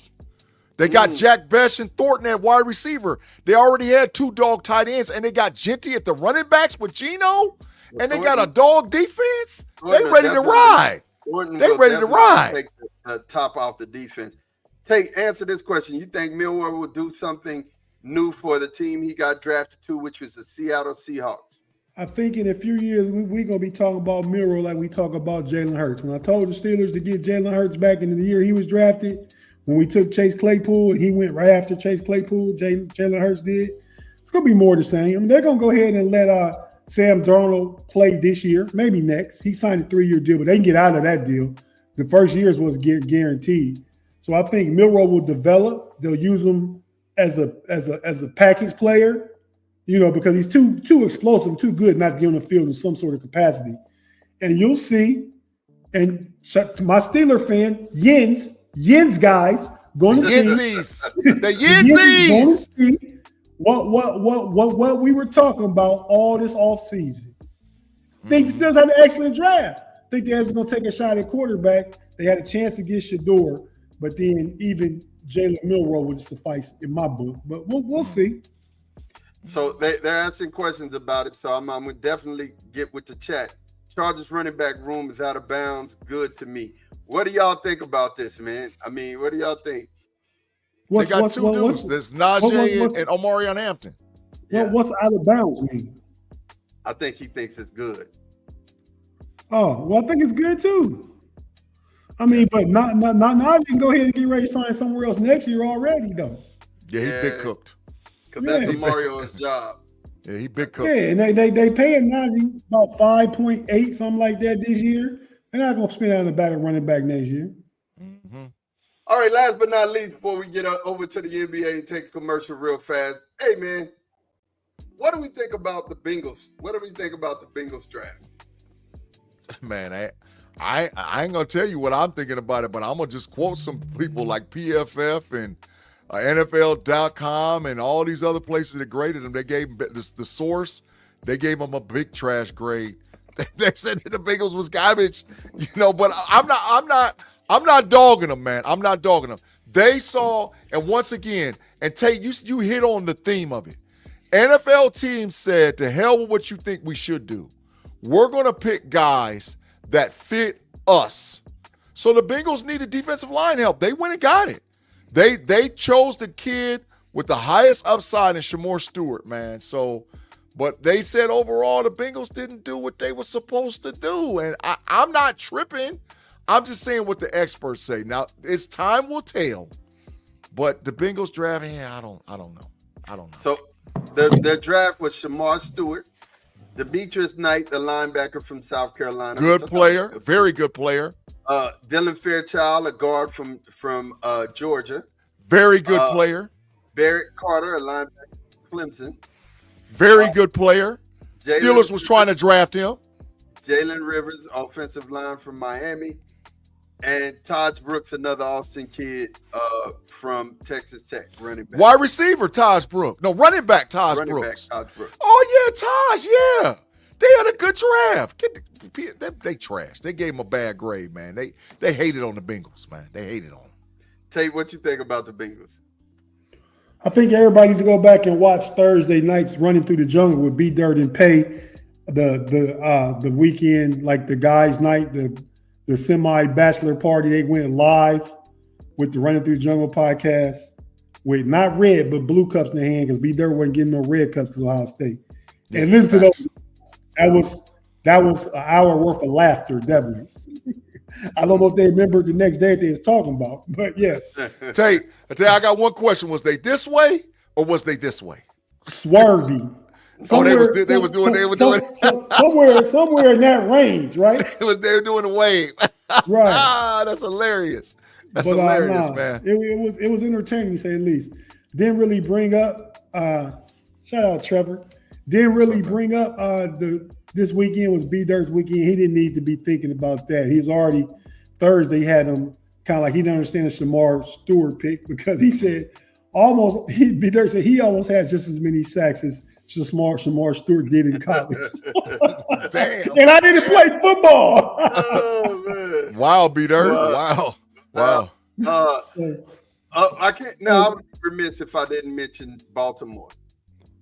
They got Jack Best and Thornton at wide receiver. They already had two dog tight ends, and they got Genty at the running backs with Geno, and they got a dog defense. They ready to ride. They ready to ride. Take the top off the defense. Answer this question. You think Milroe will do something new for the team he got drafted to, which was the Seattle Seahawks? I think in a few years we're going to be talking about Milroe like we talk about Jalen Hurts. When I told the Steelers to get Jalen Hurts back in the year he was drafted, when we took Chase Claypool and he went right after Chase Claypool, Jalen Hurts did, it's going to be more the same. I mean, they're going to go ahead and let Sam Darnold play this year, maybe next. He signed a 3-year deal, but they can get out of that deal. The first years was guaranteed. So I think Milroe will develop. They'll use him as a package player, because he's too explosive, too good not to get on the field in some sort of capacity. And you'll see, and my Steeler fan, Yins guys, going to see the Yinzies. See what we were talking about all this offseason. I think the Steelers had an excellent draft. I think they're going to take a shot at quarterback. They had a chance to get Shedeur, but then even Jalen Milroe would suffice in my book. But we'll see. So they're asking questions about it. So I'm going to definitely get with the chat. Chargers running back room is out of bounds. Good to me. What do y'all think about this, man? I mean, what do y'all think? They got two dudes. There's Najee and Omarion Hampton. What's out of bounds mean? I think he thinks it's good. Oh, well, I think it's good too. I mean, but not now you can go ahead and get ready to sign somewhere else next year already, though. Yeah, he's big cooked. Because that's Mario's job. Yeah, he big cooked. Yeah, and they paying Najee about 5.8, something like that this year. They're not going to spend out in the back of running back next year. Mm-hmm. All right, last but not least, before we get over to the NBA and take a commercial real fast, hey, man, what do we think about the Bengals? What do we think about the Bengals draft? Man, I ain't going to tell you what I'm thinking about it, but I'm going to just quote some people like PFF and NFL.com and all these other places that graded them. They gave them the source. They gave them a big trash grade. They said that the Bengals was garbage, but I'm not dogging them, man. I'm not dogging them. They saw, and once again, and Tate, you hit on the theme of it. NFL teams said, to hell with what you think we should do. We're going to pick guys that fit us. So the Bengals needed defensive line help. They went and got it. They chose the kid with the highest upside in Shedeur Stewart, man. So, but they said overall the Bengals didn't do what they were supposed to do. And I'm not tripping. I'm just saying what the experts say. Now, it's time will tell. But the Bengals draft, I don't know. So their draft was Shedeur Stewart, Demetrius Knight, the linebacker from South Carolina. Good player, very good player. Dylan Fairchild, a guard from Georgia. Very good player. Barrett Carter, a linebacker from Clemson. Very good player. Steelers was trying to draft him. Jalen Rivers, offensive line from Miami. And Taj Brooks, another Austin kid from Texas Tech, running back. Wide receiver, Taj Brooks. No, running back, Taj Brooks. Oh, yeah, Taj, yeah. They had a good draft. They trashed. They gave him a bad grade, man. They hated on the Bengals, man. They hated on them. Tate, what you think about the Bengals? I think everybody needs to go back and watch Thursday nights Running Through the Jungle with B Dirt and Pay. The weekend, like the guys' night, the semi-bachelor party, they went live. with the Running Through the Jungle podcast with not red but blue cups in the hand because B Dirt wasn't getting no red cups to Ohio State. Yeah, and listen facts. to those. That was an hour worth of laughter, definitely. I don't know if they remembered the next day they was talking about, but yeah. Tell you, I got one question. Was they this way or was they this way? Swervy. They were doing somewhere in that range, right? they were doing the wave. Right. That's hilarious. That's hilarious, man. It was entertaining, to say the least. Didn't really bring up shout out Trevor. Didn't really bring up this weekend was B Dirt's weekend. He didn't need to be thinking about that. He's already Thursday had him kind of like he didn't understand the Shamar Stewart pick because he said B Dirt said he almost had just as many sacks as Shamar Stewart did in college. Damn. And I didn't play football. Oh man! Wow, B Dirt. Wow. I can't. No, I would be remiss if I didn't mention Baltimore.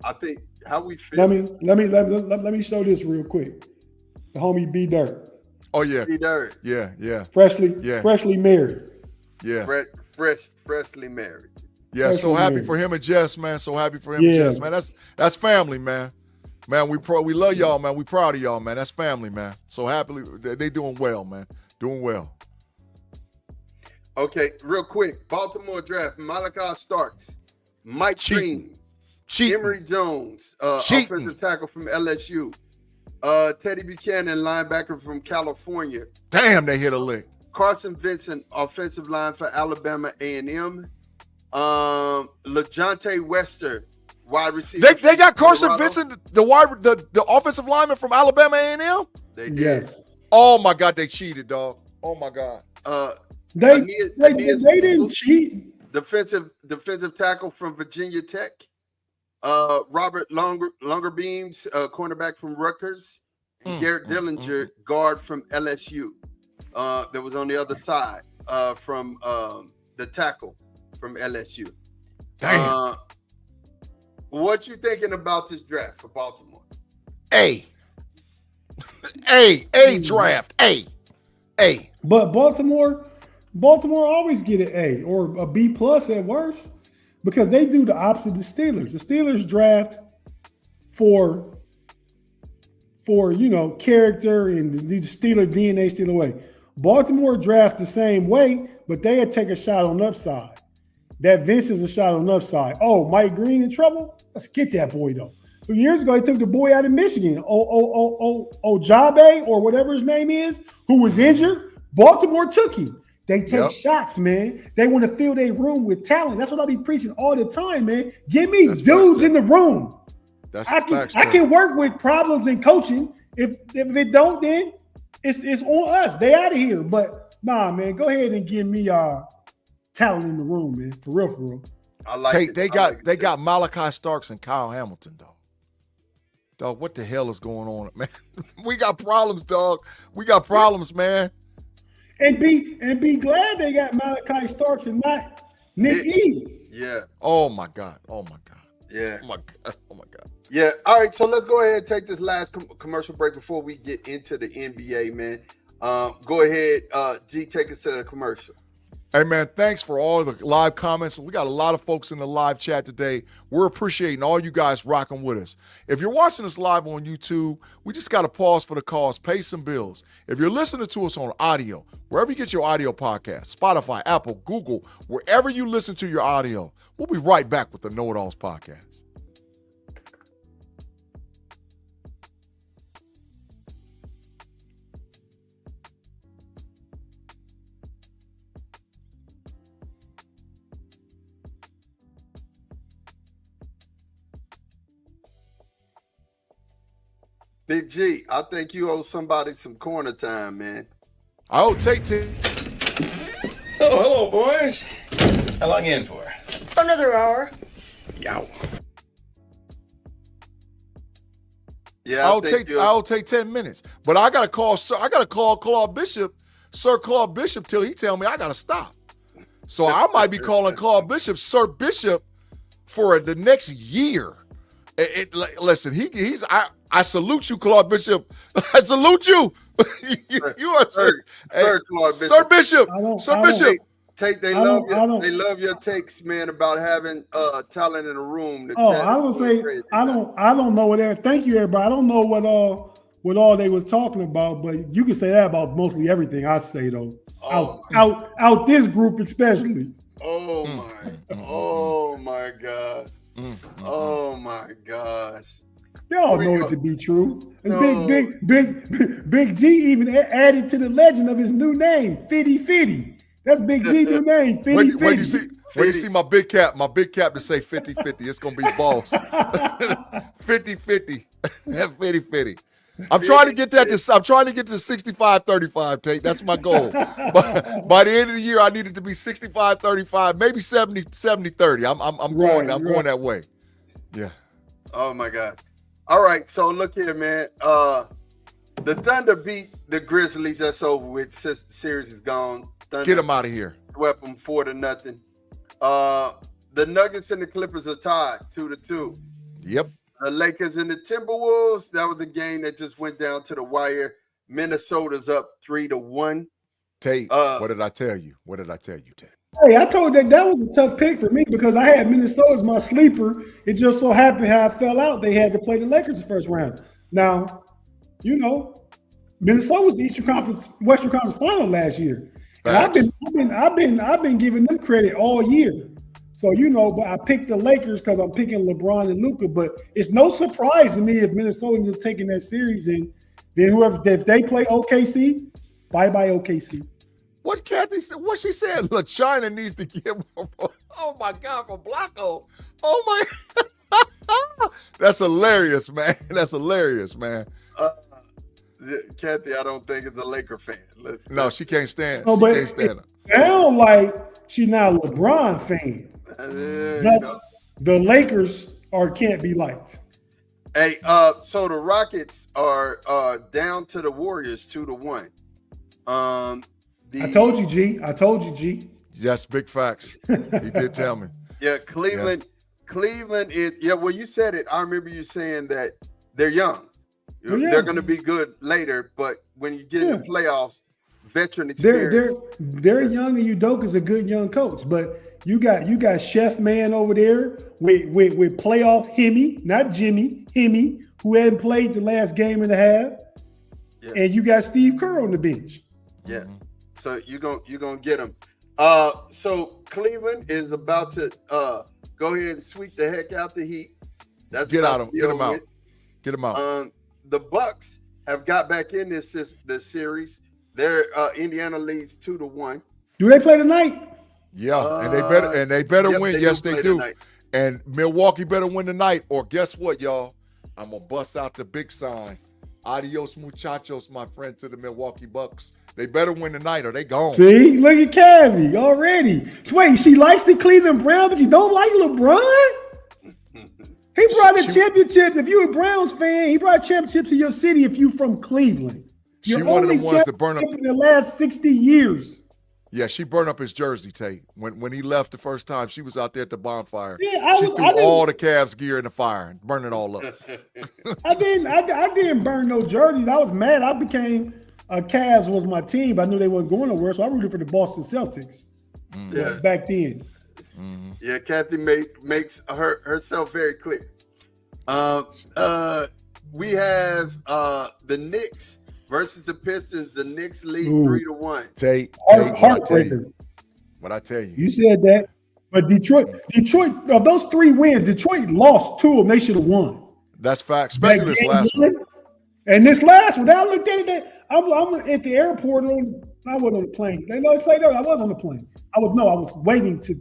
I think how we feel. Let me show this real quick. The homie B Dirt. Oh yeah. B Dirt. Yeah. Freshly married. Yeah. Freshly married. Yeah. Freshly So happy married. for him and Jess, man. So happy for him and Jess, man. That's family, man. Man, we love y'all, man. We proud of y'all, man. That's family, man. So happily they doing well, man. Doing well. Okay, real quick. Baltimore draft: Malachi Starks, Mike Green, Emory Jones, offensive tackle from LSU, Teddy Buchanan, linebacker from California. Damn, they hit a lick. Carson Vincent, offensive line for Alabama A&M. LeJontay Wester, wide receiver. They got Carson Colorado. Vincent, the offensive lineman from Alabama A&M. They did. Yes. Oh my God, they cheated, dog. Oh my God. They didn't cheat. Defensive tackle from Virginia Tech. Robert Longerbeams, cornerback from Rutgers. And Garrett Dillinger, guard from LSU. That was on the other side from the tackle from LSU. Damn. What you thinking about this draft for Baltimore? A draft. A. But Baltimore always get an A or a B plus at worst because they do the opposite of the Steelers. The Steelers draft for character and the Steeler DNA steal away. Baltimore draft the same way, but they take a shot on the upside. That Vince is a shot on the upside. Oh, Mike Green in trouble? Let's get that boy though. 2 years ago, they took the boy out of Michigan, Ojabe or whatever his name is, who was injured. Baltimore took him. They take shots, man. They want to fill their room with talent. That's what I be preaching all the time, man. Give me dudes in the room. I can work with problems in coaching. If it don't, then it's on us. They out of here. But nah, man, go ahead and give me talent in the room, man. For real. I like it. They got Malachi Starks and Kyle Hamilton, dog. Dog, what the hell is going on, man? We got problems, dog. We got problems, man. And be glad they got Malachi Starks and not Nick E. Yeah. Oh my God. Yeah. Oh my God. Yeah. All right. So let's go ahead and take this last commercial break before we get into the NBA, man. Go ahead, G. Take us to the commercial. Hey, man, thanks for all the live comments. We got a lot of folks in the live chat today. We're appreciating all you guys rocking with us. If you're watching us live on YouTube, we just got to pause for the cause, pay some bills. If you're listening to us on audio, wherever you get your audio podcast, Spotify, Apple, Google, wherever you listen to your audio, we'll be right back with the Knoitallz podcast. Big G, I think you owe somebody some corner time, man. I'll take it. Oh, hello, boys. How long you in for? Another hour. Yow. Yeah, I'll take 10 minutes. But I gotta call Claude Bishop, Sir Claude Bishop, till he tell me I gotta stop. So I might be calling Claude Bishop Sir Bishop for the next year. Listen, I salute you, Claude Bishop. I salute you. You are Sir Claude Bishop. Sir Bishop. Sir Bishop. Tate, they love your takes, man, about having talent in a room. I would say I don't know what they're. Thank you, everybody. I don't know what all they was talking about, but you can say that about mostly everything. I say though, out this group especially. Oh my gosh. Oh my gosh. Y'all know it to be true. No. Big G even added to the legend of his new name, Fitty Fitty. That's Big G's new name, Fitty Fitty. When you see my big cap to say 50-50, it's gonna be boss. 50-50. Fitty Fitty. I'm trying to get to 65-35, Tate. That's my goal. By the end of the year, I need it to be 65-35, maybe 70-30. I'm going that way. Yeah. Oh my God. All right, so look here, man. The Thunder beat the Grizzlies. That's over with. Series is gone. Thunder get them out of here. Swept them 4-0. The Nuggets and the Clippers are tied 2-2. Yep. The Lakers and the Timberwolves. That was a game that just went down to the wire. Minnesota's up 3-1. Tate, what did I tell you? Tate? Hey, I told that was a tough pick for me because I had Minnesota as my sleeper. It just so happened how I fell out. They had to play the Lakers the first round. Now, Minnesota was the Western Conference Final last year, and I've been giving them credit all year. So but I picked the Lakers because I'm picking LeBron and Luka. But it's no surprise to me if Minnesota is taking that series, and then if they play OKC, bye OKC. What Kathy said? What she said? Look, China needs to get more. Oh my God, from Blanco. Oh my. That's hilarious, man. Kathy, I don't think is a Laker fan. No, she can't stand. No, but can't stand it. Sound like she's not a LeBron fan. The Lakers can't be liked. Hey, so the Rockets are down to the Warriors 2-1. I told you, G. Yes, big facts. He did tell me. Yeah, Cleveland is. Yeah, well, you said it. I remember you saying that they're young. They're going to be good later, but when you get in the playoffs, veteran experience. They're young, and Udoka's a good young coach, but you got Chef Man over there with playoff Hemi, not Jimmy, Hemi, who hadn't played the last game and a half, and you got Steve Kerr on the bench. Yeah, so you're gonna get them. So Cleveland is about to go ahead and sweep the heck out the Heat. Get them out. The Bucks have got back in this series. Their Indiana leads 2-1. Do they play tonight? Yeah, and they better win. Yes, they do. Tonight. And Milwaukee better win tonight. Or guess what, y'all? I'm gonna bust out the big sign. Adios, muchachos, my friend, to the Milwaukee Bucks. They better win tonight or they gone. See, look at Cassie already. Wait, she likes the Cleveland Browns, but you don't like LeBron? He brought a championship. If you're a Browns fan, he brought championships to your city if you from Cleveland. She one of the ones that burn up in the last 60 years. Yeah, she burned up his jersey, Tate. When he left the first time, she was out there at the bonfire. Yeah, she threw all the Cavs gear in the fire and burned it all up. I didn't burn no jerseys. I was mad. I became Cavs was my team, but I knew they weren't going nowhere, so I rooted for the Boston Celtics. Back then. Mm-hmm. Yeah, Kathy makes herself very clear. We have the Knicks versus the Pistons. The Knicks lead 3-1. Tate, what I tell you. You said that, but Detroit of those 3 wins, Detroit lost 2 of them. They should have won. That's fact, especially this last one. And this last one, I looked at it. I'm at the airport. I wasn't on the plane. They know it's played out. I was on the plane. I was waiting to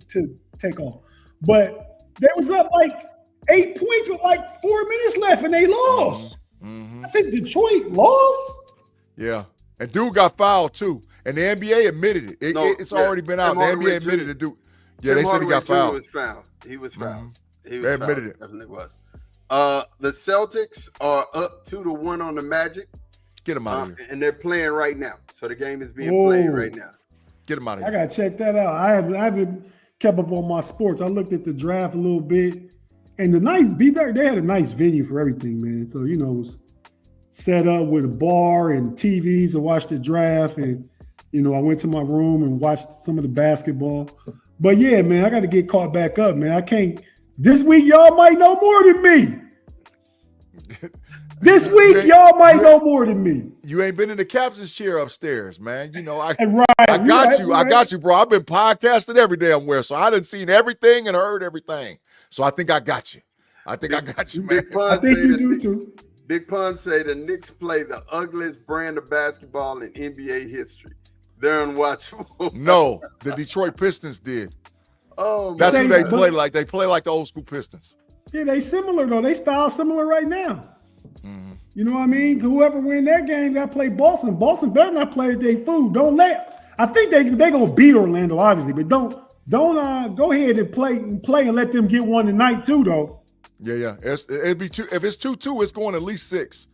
take off, but they was up like 8 points with like 4 minutes left, and they lost. Mm-hmm. I said Detroit lost. Yeah, and dude got fouled too, and the NBA admitted it. It's already been out. The NBA admitted it. Dude, yeah, they said he got fouled. He was fouled. They admitted it. Definitely was. The Celtics are up 2-1 on the Magic. Get them out of here. And they're playing right now, so the game is being played right now. Get them out of here. I gotta check that out. I haven't kept up on my sports. I looked at the draft a little bit, and they had a nice venue for everything, man. So it was set up with a bar and TVs to watch the draft, and You know, I went to my room and watched some of the basketball. But yeah, man, I got to get caught back up, man. I can't. This week, y'all might know more than me. This week, y'all might know more than me. You ain't been in the captain's chair upstairs, man. You know, I Right, got you, bro. I've been podcasting every damn where, so I done seen everything and heard everything. So I think I got you. I got you, man. I think you do too. Big Pun say the Knicks play the ugliest brand of basketball in NBA history. They're unwatchable. No, the Detroit Pistons did. Oh, that's man. who they play like. They play like the old school Pistons. Yeah, they similar though. They style similar right now. Mm-hmm. You know what I mean? Whoever win that game got to play Boston. Boston better not play their food. Don't let. I think they gonna beat Orlando, obviously, but don't go ahead and play and let them get one tonight too, though. Yeah. It'd be two. If it's 2-2, it's going at least 6,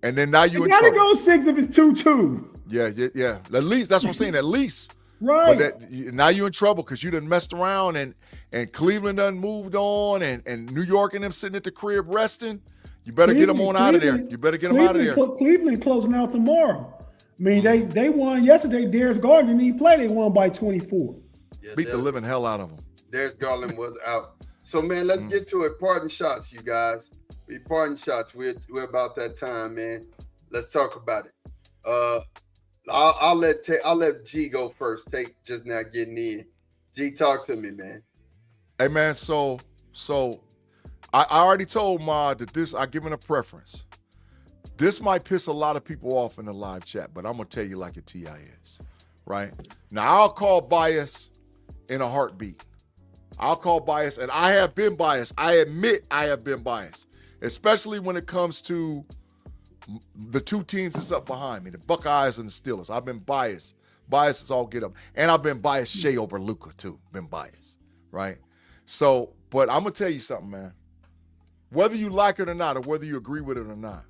and then now you gotta go 6 if it's 2-2. Yeah. At least that's what I'm saying. At least. Right. But now you're in trouble because you done messed around and Cleveland done moved on and New York and them sitting at the crib resting. You better get them on out of there. You better get them out of there. Cleveland closing out tomorrow. I mean, they won yesterday. Darius Garland didn't even play. They won by 24. Yeah, beat the living hell out of them. Darius Garland was out. So, man, let's get to it. Parting shots, you guys. Parting shots. We're about that time, man. Let's talk about it. I'll let G go first. Take just now getting in. G, talk to me, man. Hey, man. So I already told Ma that I give him a preference. This might piss a lot of people off in the live chat, but I'm gonna tell you like a TI is, right? Now I'll call bias in a heartbeat. I'll call bias, and I have been biased. I admit I have been biased, especially when it comes to the two teams that's up behind me, the Buckeyes and the Steelers. I've been biased. Bias is all get up. And I've been biased Shea over Luka too. Been biased, right? So, but I'm going to tell you something, man. Whether you like it or not, or whether you agree with it or not,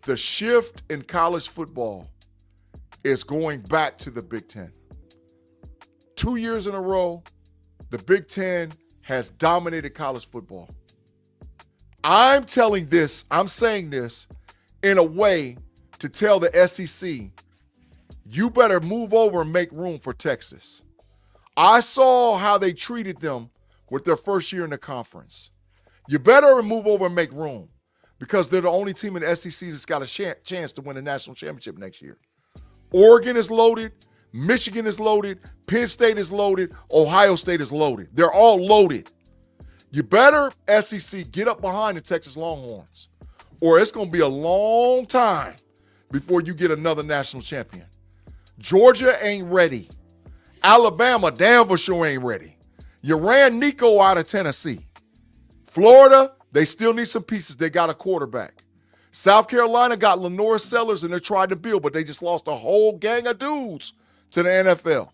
the shift in college football is going back to the Big Ten. 2 years in a row, the Big Ten has dominated college football. I'm saying this in a way to tell the SEC, you better move over and make room for Texas. I saw how they treated them with their first year in the conference. You better move over and make room because they're the only team in the SEC that's got a chance to win a national championship next year. Oregon is loaded. Michigan is loaded. Penn State is loaded. Ohio State is loaded. They're all loaded. You better, SEC, get up behind the Texas Longhorns, or it's going to be a long time before you get another national champion. Georgia ain't ready. Alabama, damn for sure ain't ready. You ran Nico out of Tennessee. Florida, they still need some pieces. They got a quarterback. South Carolina got Lenore Sellers, and they're trying to build, but they just lost a whole gang of dudes to the NFL.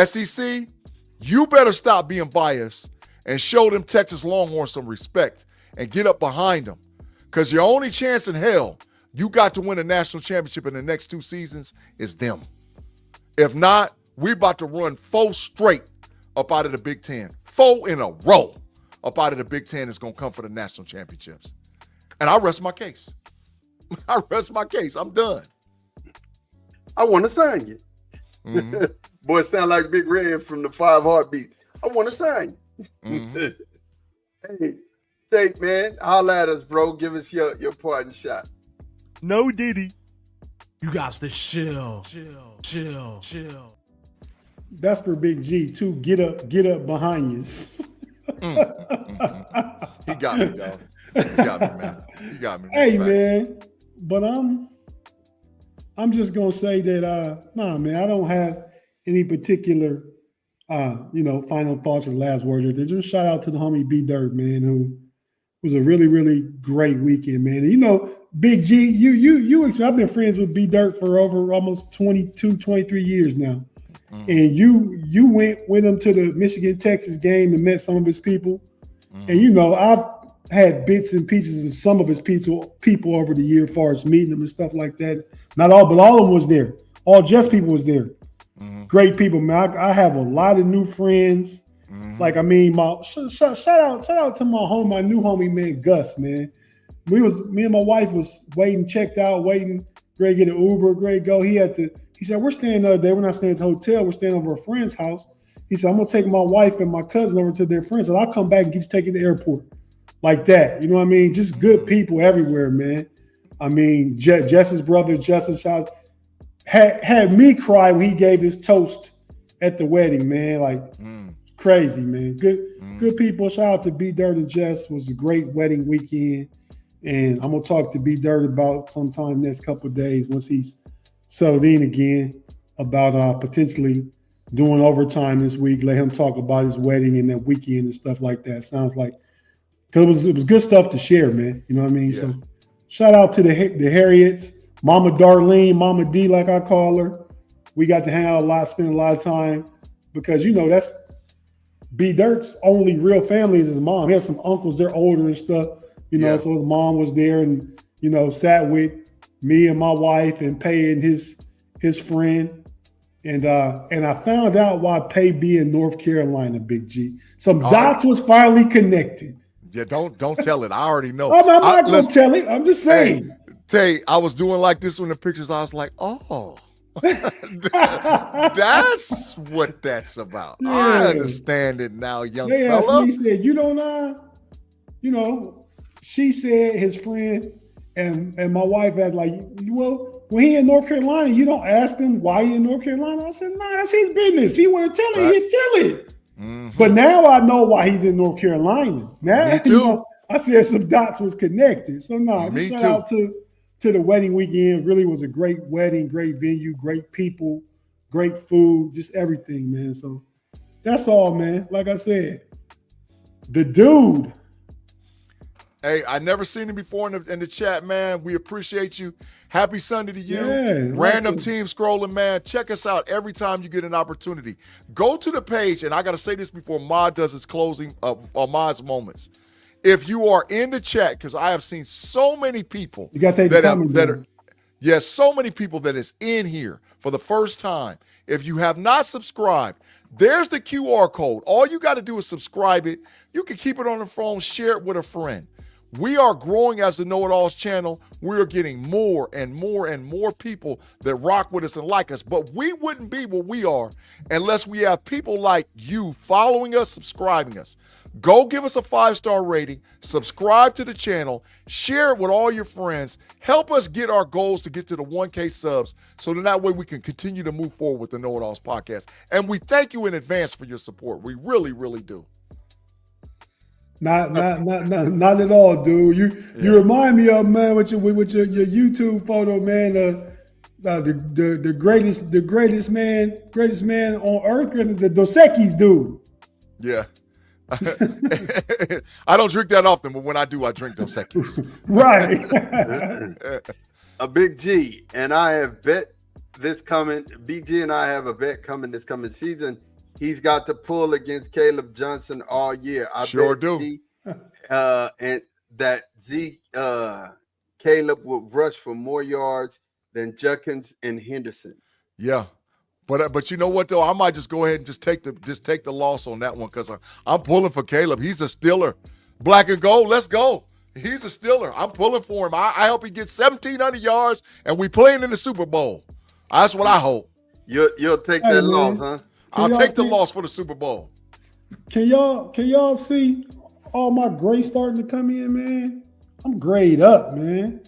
SEC, you better stop being biased and show them Texas Longhorns some respect and get up behind them. Because your only chance in hell you got to win a national championship in the next 2 seasons is them. If not, we about to run 4 straight up out of the Big Ten. 4 in a row up out of the Big Ten is going to come for the national championships. And I rest my case. I'm done. I want to sign you. Mm-hmm. Boy, it sound like Big Red from the 5 Heartbeats. I want to sign you. Mm-hmm. Hey, Take, man, holla at us, bro. Give us your parting shot. No Diddy. You got to chill. That's for Big G too. Get up behind you. He got me, dog. He got me, man. He got me. Hey, man. But I'm just gonna say that nah, man, I don't have any particular final thoughts or last words. Just shout out to the homie B Dirt, man, who was a really, really great weekend, man. And, Big G, I've been friends with B Dirt for over almost 22, 23 years now. Mm-hmm. And you went with him to the Michigan-Texas game and met some of his people. Mm-hmm. And, I've had bits and pieces of some of his people over the year as far as meeting them and stuff like that. Not all, but all of them was there. All Just people was there. Mm-hmm. Great people, man. I have a lot of new friends. Mm-hmm. Like, I mean, shout out to my new homie, man, Gus, man. Me and my wife was checked out, waiting, Greg get an Uber. Greg go. He said, we're staying the other day. We're not staying at the hotel. We're staying over a friend's house. He said, I'm going to take my wife and my cousin over to their friends, and I'll come back and get you taken to the airport. Like that. You know what I mean? Just good people everywhere, man. I mean, Jess's brother, Justin Shaw, had me cry when he gave his toast at the wedding, man. Like, crazy, man. Good people. Shout out to B Dirt and Jess. It was a great wedding weekend. And I'm going to talk to B Dirt about sometime next couple of days once he's settled in again about potentially doing overtime this week. Let him talk about his wedding and that weekend and stuff like that. Sounds like, because it was good stuff to share, man. You know what I mean? Yeah. So shout out to the Harriets, Mama Darlene, Mama D, like I call her. We got to hang out a lot, spend a lot of time because, you know, that's B Dirt's only real family is his mom. He has some uncles, they're older and stuff, you know, so his mom was there and, you know, sat with me and my wife and Pay and his friend. And I found out why Pay be in North Carolina, Big G. Some dots was finally connected. Yeah, don't tell it. I already know. I'm not going to tell it. I'm just saying. Hey, Tay, I was doing like this in the pictures. I was like, oh, that's what that's about. Yeah. I understand it now, young fella. He said, you don't you know, she said his friend and my wife had like, well, when he in North Carolina, you don't ask him why he in North Carolina. I said, nah, that's his business. If he want to tell it, he'll tell it. Mm-hmm. But now I know why he's in North Carolina. Now, you know, I said some dots was connected. So shout out to the wedding weekend. Really was a great wedding, great venue, great people, great food, just everything, man. So that's all, man. Like I said, the dude. Hey, I never seen him before in the chat, man. We appreciate you. Happy Sunday to you. Yeah, Random team scrolling, man. Check us out every time you get an opportunity. Go to the page, and I got to say this before Ma does his closing or Ma's moments. If you are in the chat, because I have seen so many people so many people that is in here for the first time. If you have not subscribed, there's the QR code. All you got to do is subscribe it. You can keep it on the phone, share it with a friend. We are growing as the Knoitallz channel. We are getting more and more and more people that rock with us and like us. But we wouldn't be what we are unless we have people like you following us, subscribing us. Go give us a 5-star rating, subscribe to the channel, share it with all your friends. Help us get our goals to get to the 1K subs so that way we can continue to move forward with the Knoitallz podcast. And we thank you in advance for your support. We really, really do. Not at all, dude. You remind me of, man, with your YouTube photo, man. The greatest man on earth, the Dos Equis dude. Yeah. I don't drink that often, but when I do, I drink Dos Equis. Right. A Big G, and I have bet this coming. BG and I have a bet coming this coming season. He's got to pull against Caleb Johnson all year. I sure bet do. And that Caleb will rush for more yards than Judkins and Henderson. Yeah. But you know what though? I might just go ahead and just take the loss on that one because I'm pulling for Caleb. He's a Steeler. Black and gold, let's go. He's a Steeler. I'm pulling for him. I hope he gets 1,700 yards and we playing in the Super Bowl. That's what I hope. You'll take that loss, huh? I'll take the loss for the Super Bowl. Can y'all see all my gray starting to come in, man? I'm grayed up, man.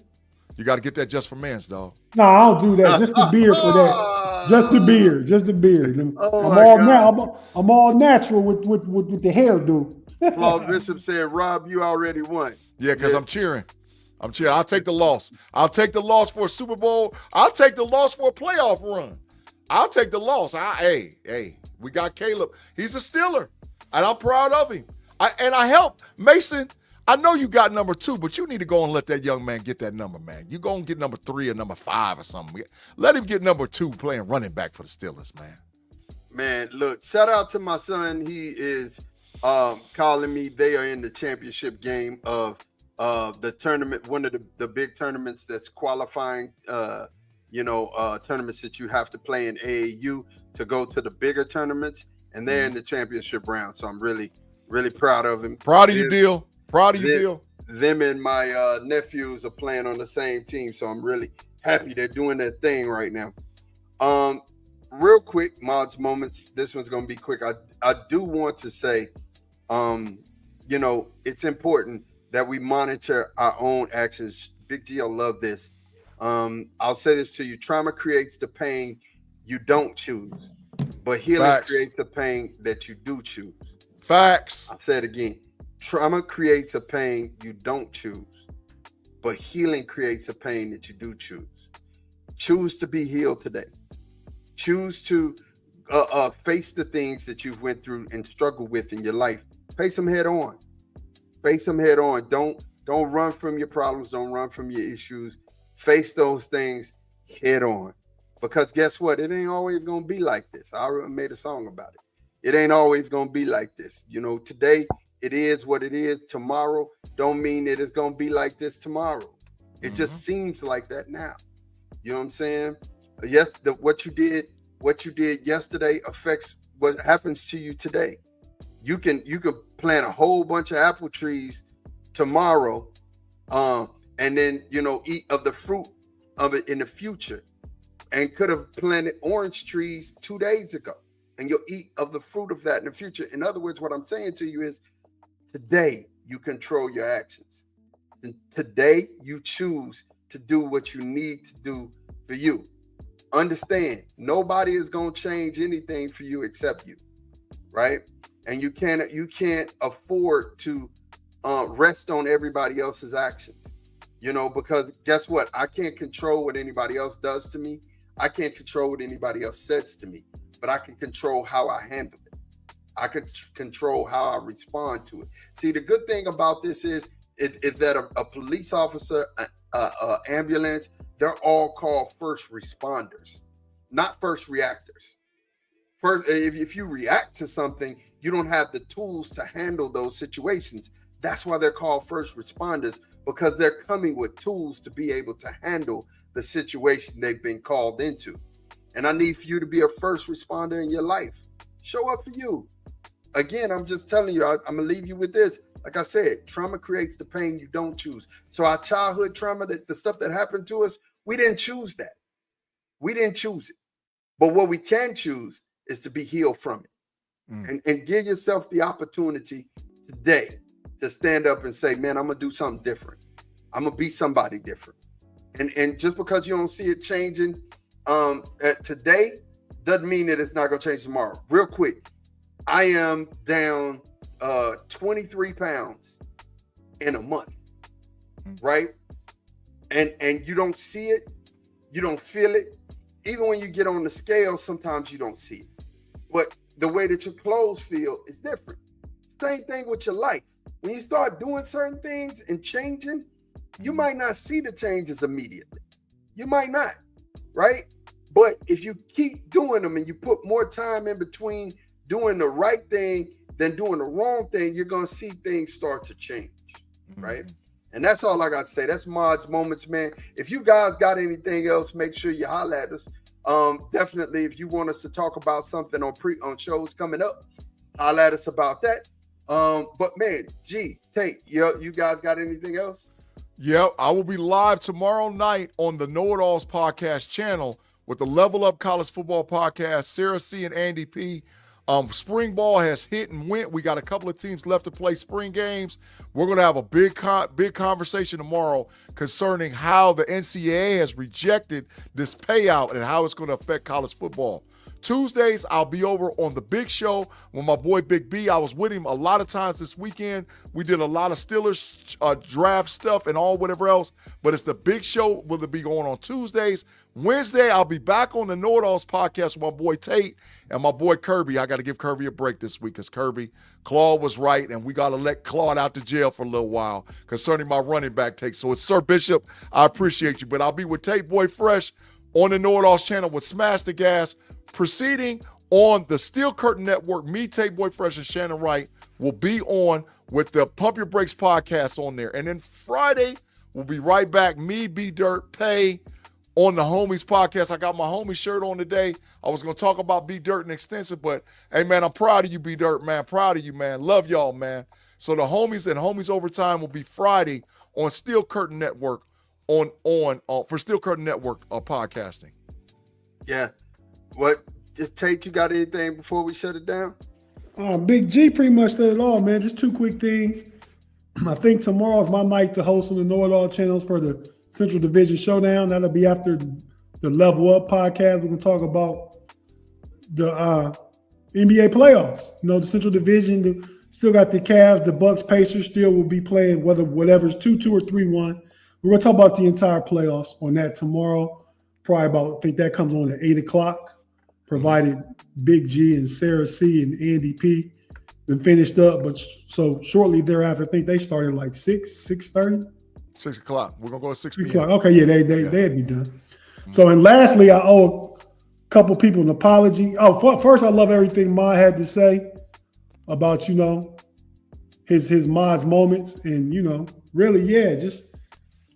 You got to get that just for men's, dog. No, I don't do that. Just the beard for that. Just the beard. I'm all natural with the hairdo. Claude Bishop said, Rob, you already won. Yeah, because I'm cheering. I'll take the loss. I'll take the loss for a Super Bowl. I'll take the loss for a playoff run. I'll take the loss. Hey, we got Caleb. He's a Steeler, and I'm proud of him. I help. Mason, I know you got number 2, but you need to go and let that young man get that number, man. You go and get number 3 or number 5 or something. Let him get number 2 playing running back for the Steelers, man. Man, look, shout out to my son. He is calling me. They are in the championship game of the tournament, one of the big tournaments that's qualifying, tournaments that you have to play in AAU to go to the bigger tournaments, and they're in the championship round. So I'm really, really proud of him. Proud of you, Deal. Proud of you, Deal. Them and my nephews are playing on the same team, so I'm really happy they're doing their thing right now. Real quick, Mods Moments. This one's gonna be quick. I do want to say, it's important that we monitor our own actions. Big G, I love this. I'll say this to you: trauma creates the pain you don't choose, but healing creates the pain that you do choose. Facts. I'll say it again: trauma creates a pain you don't choose, but healing creates a pain that you do choose. Choose to be healed today. Choose to face the things that you've went through and struggled with in your life. Face them head on. Face them head on. Don't run from your problems. Don't run from your issues. Face those things head on. Because guess what? It ain't always going to be like this. I already made a song about it. It ain't always going to be like this. Today it is what it is. Tomorrow don't mean that it's going to be like this tomorrow. It just seems like that now. You know what I'm saying? Yes, what you did yesterday affects what happens to you today. You can plant a whole bunch of apple trees tomorrow, and then eat of the fruit of it in the future, and could have planted orange trees 2 days ago, and you'll eat of the fruit of that in the future. In other words, what I'm saying to you is, today you control your actions, and today you choose to do what you need to do for you. Understand, nobody is going to change anything for you except you, right? And you can't afford to rest on everybody else's actions, because guess what? I can't control what anybody else does to me. I can't control what anybody else says to me, but I can control how I handle it. I can control how I respond to it. See, the good thing about this is that a police officer, ambulance, they're all called first responders, not first reactors. First, if you react to something, you don't have the tools to handle those situations. That's why they're called first responders, because they're coming with tools to be able to handle the situation they've been called into. And I need for you to be a first responder in your life. Show up for you. Again, I'm just telling you, I'm going to leave you with this. Like I said, trauma creates the pain you don't choose. So our childhood trauma, the stuff that happened to us, we didn't choose that. We didn't choose it. But what we can choose is to be healed from it. And give yourself the opportunity today to stand up and say, man, I'm going to do something different. I'm going to be somebody different. And just because you don't see it changing today doesn't mean that it's not going to change tomorrow. Real quick, I am down 23 pounds in a month, right? And you don't see it, you don't feel it. Even when you get on the scale, sometimes you don't see it. But the way that your clothes feel is different. Same thing with your life. When you start doing certain things and changing, you might not see the changes immediately. You might not, right? But if you keep doing them and you put more time in between doing the right thing than doing the wrong thing, you're going to see things start to change, right? And that's all I got to say. That's Mods Moments, man. If you guys got anything else, make sure you holler at us. Definitely, if you want us to talk about something on shows coming up, holler at us about that. But man, G, Tate, you guys got anything else? Yeah, I will be live tomorrow night on the Knoitallz podcast channel with the Level Up College Football Podcast, Sarah C. and Andy P. Spring ball has hit and went. We got a couple of teams left to play spring games. We're going to have a big conversation tomorrow concerning how the NCAA has rejected this payout and how it's going to affect college football. Tuesdays, I'll be over on the Big Show with my boy Big B. I was with him a lot of times this weekend. We did a lot of Steelers draft stuff and all whatever else, but it's the Big Show will be going on Tuesdays. Wednesday, I'll be back on the Knoitallz podcast with my boy Tate and my boy Kirby. I got to give Kirby a break this week because Claude was right, and we got to let Claude out to jail for a little while concerning my running back take. So it's Sir Bishop. I appreciate you, but I'll be with Tate Boy Fresh on the Knoitallz channel with Smash the Gas. Proceeding on the Steel Curtain Network, me, Tate Boy Fresh, and Shannon Wright will be on with the Pump Your Brakes podcast on there. And then Friday, we'll be right back, me, B Dirt, Pay, on the Homies podcast. I got my homie shirt on today. I was going to talk about B Dirt and Extensive, but hey, man, I'm proud of you, B Dirt, man. Proud of you, man. Love y'all, man. So the Homies and Homies Overtime will be Friday on Steel Curtain Network on for Steel Curtain Network podcasting. Yeah. What, Tate, you got anything before we shut it down? Big G pretty much said it all, man. Just two quick things. I think tomorrow is my night to host on the Knoitallz channels for the Central Division Showdown. That'll be after the Level Up podcast. We're going to talk about the NBA playoffs. You know, the Central Division, still got the Cavs, the Bucks, Pacers still will be playing whatever's 2-2 or 3-1. We're going to talk about the entire playoffs on that tomorrow. Probably about, I think that comes on at 8 o'clock, provided Big G and Sarah C and Andy P then finished up. But so shortly thereafter, I think they started like 6:30. 6 o'clock. We're going to go at 6 p.m. Okay, yeah, they'd be done. Mm-hmm. So, and lastly, I owe a couple people an apology. First, I love everything Ma had to say about, you know, his Ma's moments. And, you know, really, yeah, just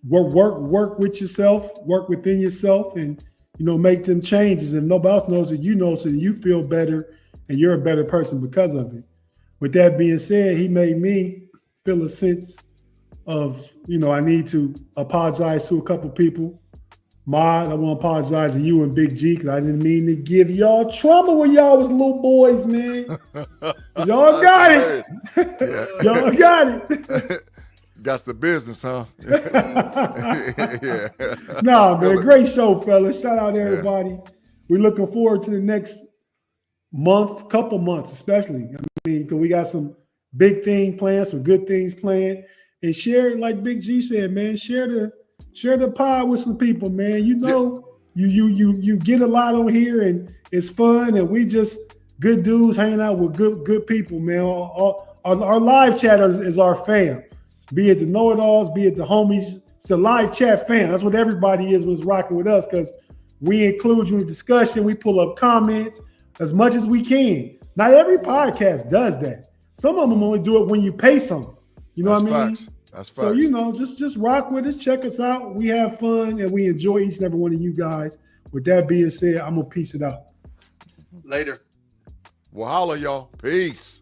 work with yourself, work within yourself, and, you know, make them changes. If nobody else knows it, you know, so you feel better and you're a better person because of it. With that being said, he made me feel a sense of, you know, I need to apologize to a couple people. Ma, I want to apologize to you and Big G because I didn't mean to give y'all trauma when y'all was little boys, man. Y'all got it. Yeah. Y'all got it. That's the business, huh? Yeah. Nah, man, great show, fellas. Shout out to everybody. Yeah. We're looking forward to the next couple months, especially. I mean, because we got some big things planned, some good things planned, and share, like Big G said, man. Share the pod with some people, man. You know, you get a lot on here, and it's fun, and we just good dudes hanging out with good people, man. Our live chat is our fam. Be it the Knoitallz, be it the homies, it's the live chat fam. That's what everybody is when it's rocking with us, because we include you in the discussion. We pull up comments as much as we can. Not every podcast does that. Some of them only do it when you pay some. You know what I mean? That's facts. So, you know, just rock with us, check us out. We have fun, and we enjoy each and every one of you guys. With that being said, I'm going to peace it out. Later. Well, holla, y'all. Peace.